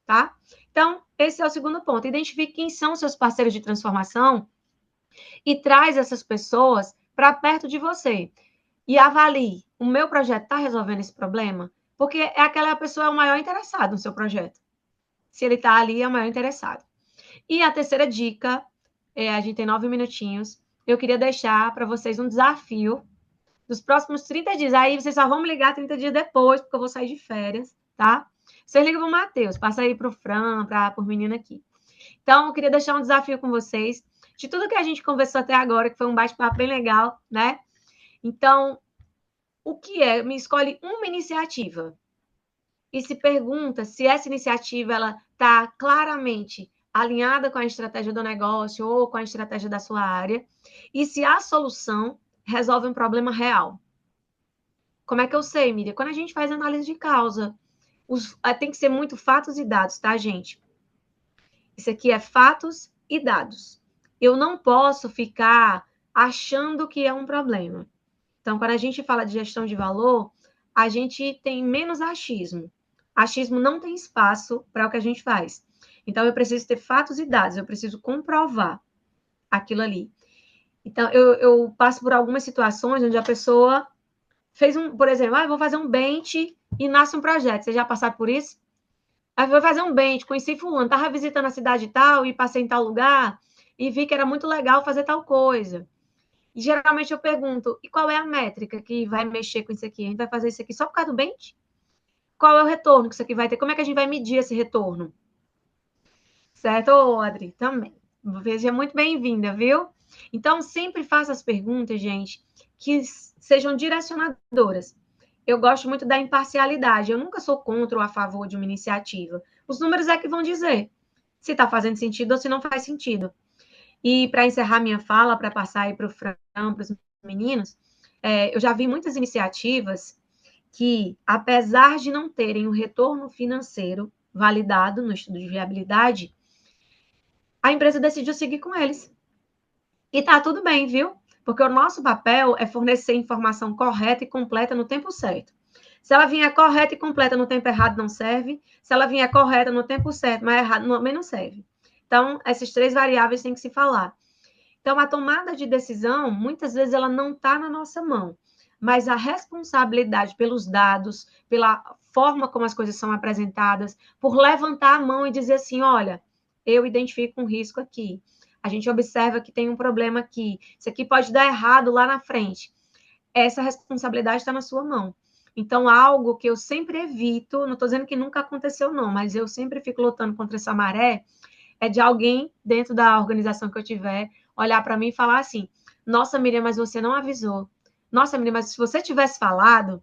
Tá? Então, esse é o segundo ponto. Identifique quem são seus parceiros de transformação e traz essas pessoas para perto de você. E avalie, o meu projeto está resolvendo esse problema? Porque aquela pessoa é o maior interessado no seu projeto. Se ele está ali, é o maior interessado. E a terceira dica, a gente tem 9 minutinhos, eu queria deixar para vocês um desafio dos próximos 30 dias. Aí vocês só vão me ligar 30 dias depois, porque eu vou sair de férias, tá? Vocês ligam para o Matheus, passa aí para o Fran, para o menino aqui. Então, eu queria deixar um desafio com vocês, de tudo que a gente conversou até agora, que foi um bate-papo bem legal, né? Então, o que é? Me escolhe uma iniciativa e se pergunta se essa iniciativa ela está claramente alinhada com a estratégia do negócio ou com a estratégia da sua área e se a solução resolve um problema real. Como é que eu sei, Miriam? Quando a gente faz análise de causa, tem que ser muito fatos e dados, tá, gente? Isso aqui é fatos e dados. Eu não posso ficar achando que é um problema. Então, quando a gente fala de gestão de valor, a gente tem menos achismo. Achismo não tem espaço para o que a gente faz. Então, eu preciso ter fatos e dados, eu preciso comprovar aquilo ali. Então, eu passo por algumas situações onde a pessoa fez por exemplo, eu vou fazer um bench e nasce um projeto. Você já passaram por isso? Aí vou fazer um bench, conheci fulano, estava visitando a cidade tal e passei em tal lugar e vi que era muito legal fazer tal coisa. E geralmente eu pergunto, e qual é a métrica que vai mexer com isso aqui? A gente vai fazer isso aqui só por causa do bench? Qual é o retorno que isso aqui vai ter? Como é que a gente vai medir esse retorno? Certo, Adri? Também. Seja muito bem-vinda, viu? Então, sempre faça as perguntas, gente, que sejam direcionadoras. Eu gosto muito da imparcialidade. Eu nunca sou contra ou a favor de uma iniciativa. Os números é que vão dizer se está fazendo sentido ou se não faz sentido. E para encerrar minha fala, para passar aí para o Fran, para os meninos, eu já vi muitas iniciativas que, apesar de não terem o retorno financeiro validado no estudo de viabilidade, a empresa decidiu seguir com eles. E tá tudo bem, viu? Porque o nosso papel é fornecer informação correta e completa no tempo certo. Se ela vier correta e completa no tempo errado, não serve. Se ela vier correta no tempo certo, mas errado, também não serve. Então, essas três variáveis têm que se falar. Então, a tomada de decisão, muitas vezes, ela não está na nossa mão. Mas a responsabilidade pelos dados, pela forma como as coisas são apresentadas, por levantar a mão e dizer assim, olha, eu identifico um risco aqui. A gente observa que tem um problema aqui. Isso aqui pode dar errado lá na frente. Essa responsabilidade está na sua mão. Então, algo que eu sempre evito, não estou dizendo que nunca aconteceu, não, mas eu sempre fico lutando contra essa maré, é de alguém dentro da organização que eu tiver olhar para mim e falar assim: nossa, Miriam, mas você não avisou. Nossa, Miriam, mas se você tivesse falado,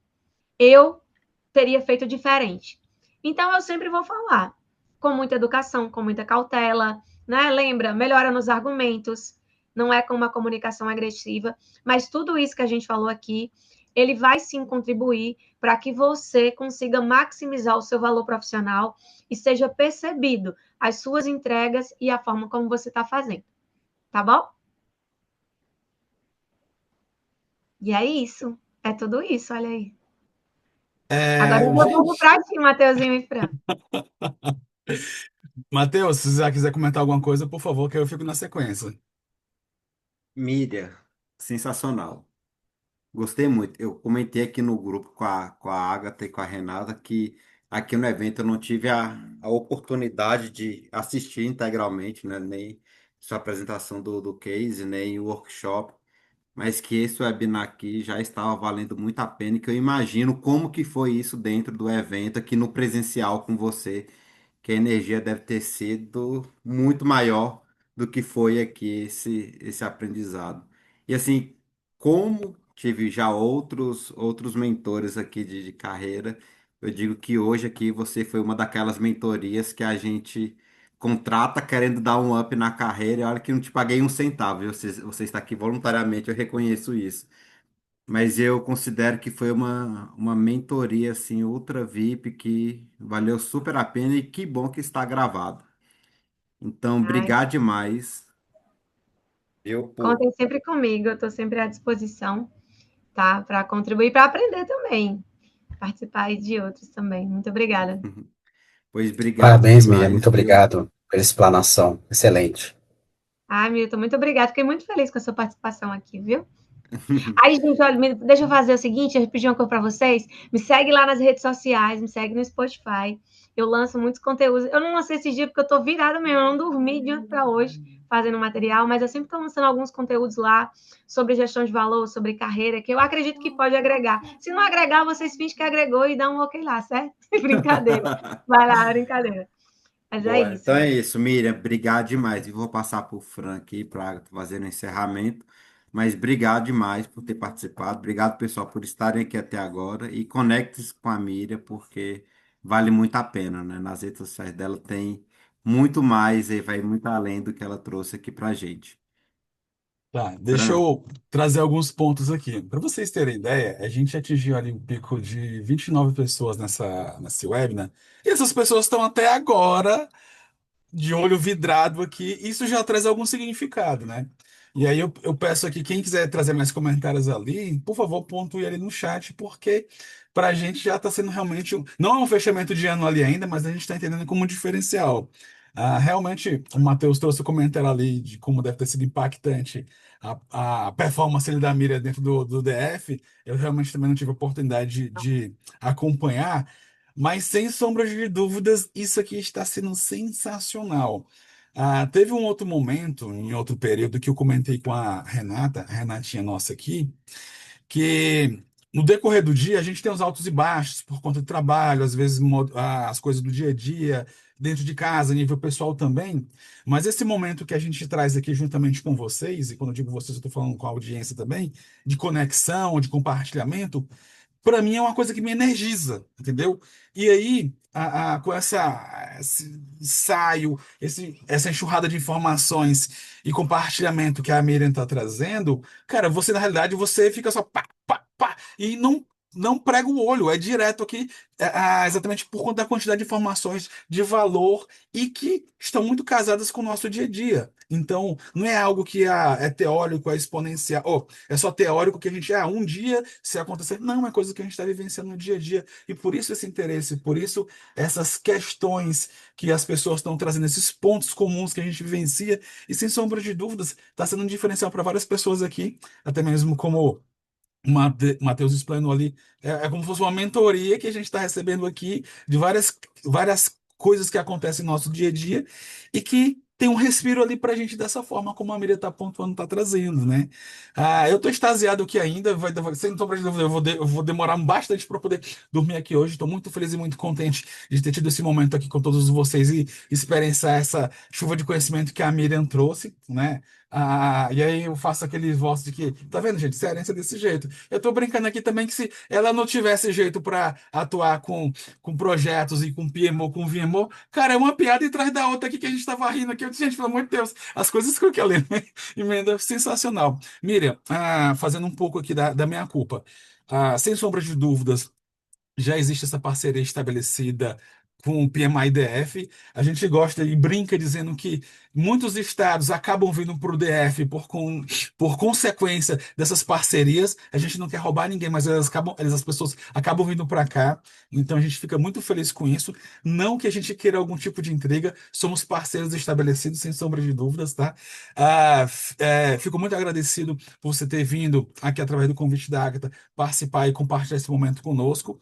eu teria feito diferente. Então, eu sempre vou falar com muita educação, com muita cautela, né? Lembra, melhora nos argumentos, não é com uma comunicação agressiva, mas tudo isso que a gente falou aqui, ele vai sim contribuir para que você consiga maximizar o seu valor profissional e seja percebido as suas entregas e a forma como você está fazendo, tá bom? E é isso, é tudo isso, olha aí. Agora eu vou Gente, para ti, Mateuzinho e Fran. Matheus, se você quiser comentar alguma coisa, por favor, que eu fico na sequência. Mídia, sensacional. Gostei muito. Eu comentei aqui no grupo com a Agatha e com a Renata que aqui no evento eu não tive a oportunidade de assistir integralmente, né? Nem sua apresentação do case, nem o workshop, mas que esse webinar aqui já estava valendo muito a pena e que eu imagino como que foi isso dentro do evento aqui no presencial com você, que a energia deve ter sido muito maior do que foi aqui esse aprendizado. E assim, como tive já outros mentores aqui de carreira, eu digo que hoje aqui você foi uma daquelas mentorias que a gente contrata querendo dar um up na carreira, e olha que não te paguei um centavo, viu? Você está aqui voluntariamente, eu reconheço isso. Mas eu considero que foi uma mentoria assim, ultra VIP que valeu super a pena e que bom que está gravado. Então, Ai, obrigado demais, viu, contem sempre comigo, eu estou sempre à disposição, tá? Para contribuir, para aprender também, participar aí de outros também. Muito obrigada. pois obrigado Parabéns, Miriam. demais, Muito viu? obrigado pela explanação. Excelente. Ai, Milton, muito obrigada. Fiquei muito feliz com a sua participação aqui, viu? Aí, gente, olha, deixa eu fazer o seguinte, eu pedir uma coisa para vocês. Me segue lá nas redes sociais, me segue no Spotify. Eu lanço muitos conteúdos. Eu não lancei esse dia porque eu tô virada mesmo, eu não dormi de ontem para hoje fazendo material, mas eu sempre estou lançando alguns conteúdos lá sobre gestão de valor, sobre carreira, que eu acredito que pode agregar. Se não agregar, vocês fingem que agregou e dá um ok lá, certo? Brincadeira. Vai lá, brincadeira. Mas é Boa, isso. então é isso, Miriam, obrigado demais. E vou passar para o Fran aqui para fazer o encerramento. Mas obrigado demais por ter participado. Obrigado, pessoal, por estarem aqui até agora. E conecte-se com a Miriam, porque vale muito a pena, né? Nas redes sociais dela tem muito mais e vai muito além do que ela trouxe aqui para gente. Tá, deixa Fran, eu trazer alguns pontos aqui. Para vocês terem ideia, a gente atingiu ali um pico de 29 pessoas nesse webinar. E essas pessoas estão até agora de olho vidrado aqui, isso já traz algum significado, né? E aí eu peço aqui, quem quiser trazer mais comentários ali, por favor, pontue ele no chat, porque para a gente já está sendo realmente, não é um fechamento de ano ali ainda, mas a gente está entendendo como um diferencial. Realmente, o Matheus trouxe o comentário ali de como deve ter sido impactante a performance ali da Mira dentro do DF. Eu realmente também não tive a oportunidade de acompanhar, mas sem sombra de dúvidas, isso aqui está sendo sensacional. Teve um outro momento, em outro período, que eu comentei com a Renata, a Renatinha nossa aqui, que no decorrer do dia a gente tem os altos e baixos por conta do trabalho, às vezes as coisas do dia a dia, dentro de casa, nível pessoal também. Mas esse momento que a gente traz aqui juntamente com vocês, e quando eu digo vocês, eu estou falando com a audiência também, de conexão, de compartilhamento, para mim é uma coisa que me energiza, entendeu? E aí, com esse ensaio, essa enxurrada de informações e compartilhamento que a Miriam está trazendo, cara, você na realidade você fica só pá, pá, pá, e não não prega o olho, é direto aqui, exatamente por conta da quantidade de informações de valor e que estão muito casadas com o nosso dia a dia. Então, não é algo que é teórico, é exponencial, ou é só teórico que a gente, um dia se acontecer. Não, é coisa que a gente está vivenciando no dia a dia. E por isso esse interesse, por isso essas questões que as pessoas estão trazendo, esses pontos comuns que a gente vivencia, e sem sombra de dúvidas, está sendo um diferencial para várias pessoas aqui, até mesmo como o Matheus explanou ali, é como se fosse uma mentoria que a gente está recebendo aqui de várias coisas que acontecem no nosso dia a dia e que tem um respiro ali para a gente dessa forma, como a Miriam está pontuando, está trazendo, né? Eu estou extasiado aqui ainda, sem sombra de dúvida, eu vou demorar bastante para poder dormir aqui hoje. Estou muito feliz e muito contente de ter tido esse momento aqui com todos vocês e experienciar essa chuva de conhecimento que a Miriam trouxe, né? E aí eu faço aquele voz de que, tá vendo, gente, cearense é desse jeito. Eu tô brincando aqui também que se ela não tivesse jeito para atuar com projetos e com PMO, com VMO, cara, é uma piada atrás da outra aqui que a gente tava rindo aqui. Eu disse, gente, pelo amor de Deus, as coisas que eu quero ler, né? Emenda sensacional. Miriam, fazendo um pouco aqui da minha culpa. Sem sombra de dúvidas, já existe essa parceria estabelecida com o PMI-DF. A gente gosta e brinca dizendo que muitos estados acabam vindo para o DF por consequência dessas parcerias. A gente não quer roubar ninguém, mas as pessoas acabam vindo para cá. Então a gente fica muito feliz com isso. Não que a gente queira algum tipo de intriga, somos parceiros estabelecidos, sem sombra de dúvidas, tá? Fico muito agradecido por você ter vindo aqui através do convite da Agatha participar e compartilhar esse momento conosco.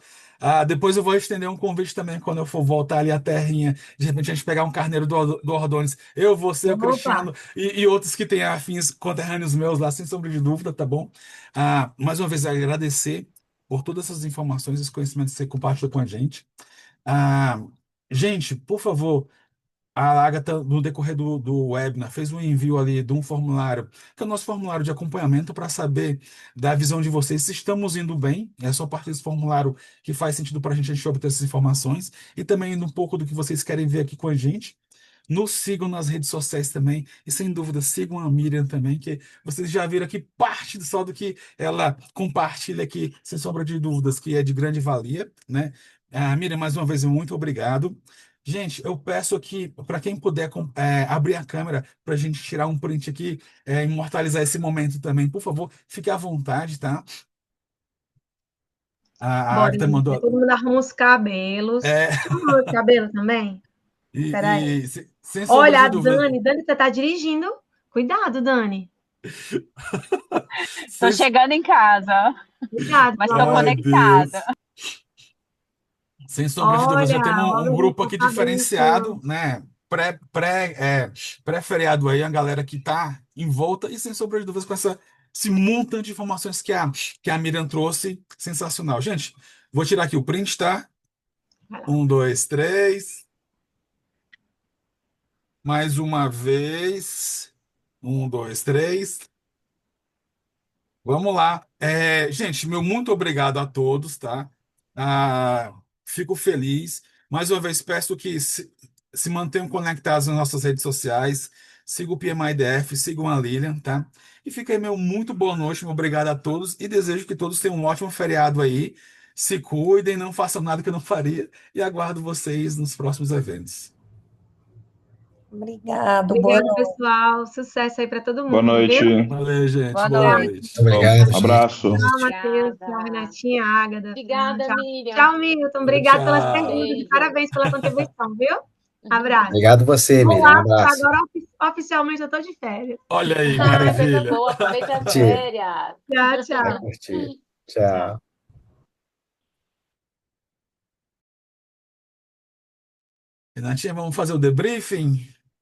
Depois eu vou estender um convite também quando eu for voltar ali à terrinha. De repente a gente pegar um carneiro do Ordones. Eu, você, o Opa! Cristiano e outros que têm afins conterrâneos meus lá, sem sombra de dúvida, tá bom? Mais uma vez agradecer por todas essas informações, esse conhecimento que você compartilhou com a gente. Ah, gente, por favor. A Agatha, no decorrer do webinar, fez um envio ali de um formulário, que é o nosso formulário de acompanhamento, para saber da visão de vocês se estamos indo bem. É só a partir desse formulário que faz sentido para a gente obter essas informações. E também um pouco do que vocês querem ver aqui com a gente. Nos sigam nas redes sociais também. E sem dúvida, sigam a Miriam também, que vocês já viram aqui parte só do que ela compartilha aqui, sem sombra de dúvidas, que é de grande valia, né? Miriam, mais uma vez, muito obrigado. Gente, eu peço aqui, para quem puder abrir a câmera para a gente tirar um print aqui, imortalizar esse momento também, por favor, fique à vontade, tá? A Bora, Agatha gente. Aí mandou. todo mundo arruma os cabelos. É, Deixa eu arrumar os cabelos também. Peraí. sem sombra Olha, de a dúvida, Dani, você tá dirigindo? Cuidado, Dani. Tô sem, chegando em casa, Cuidado, mas pelo tô amor de ai, conectada. Deus. Sem sombra de dúvida, Olha, já temos um olha grupo o aqui Fabrício. diferenciado, né? Pré-feriado aí, a galera que tá em volta, e sem sombra de dúvidas, com esse montante de informações que a Miriam trouxe, sensacional. Gente, vou tirar aqui o print, tá? Vai lá. 1, 2, 3. Mais uma vez. 1, 2, 3. Vamos lá. Gente, meu muito obrigado a todos, tá? Fico feliz. Mais uma vez, peço que se mantenham conectados nas nossas redes sociais. Sigam o PMIDF, sigam a Lilian, tá? E fica aí, meu muito boa noite, meu obrigado a todos e desejo que todos tenham um ótimo feriado aí. Se cuidem, não façam nada que eu não faria e aguardo vocês nos próximos eventos. Obrigado, boa Obrigada, noite. pessoal. Sucesso aí para todo Boa mundo, viu? noite. Valeu, gente. Boa Boa noite. noite. Obrigado, gente. Abraço. Tchau, Matheus. Tchau, Obrigada. Renatinha, Ágata. Obrigada, Tchau. Miriam. Tchau, Milton. Tchau, Obrigado pelas tchau. perguntas e Beijo. parabéns pela contribuição, viu? Abraço. Obrigado você, Vou Miriam. Um lá, porque abraço. agora oficialmente eu estou de férias. Olha aí, Ai, coisa maravilha. boa. Aproveite as Curtir. férias. Tchau, tchau. Vai curtir. Tchau. Tchau. Renatinha, vamos fazer o debriefing?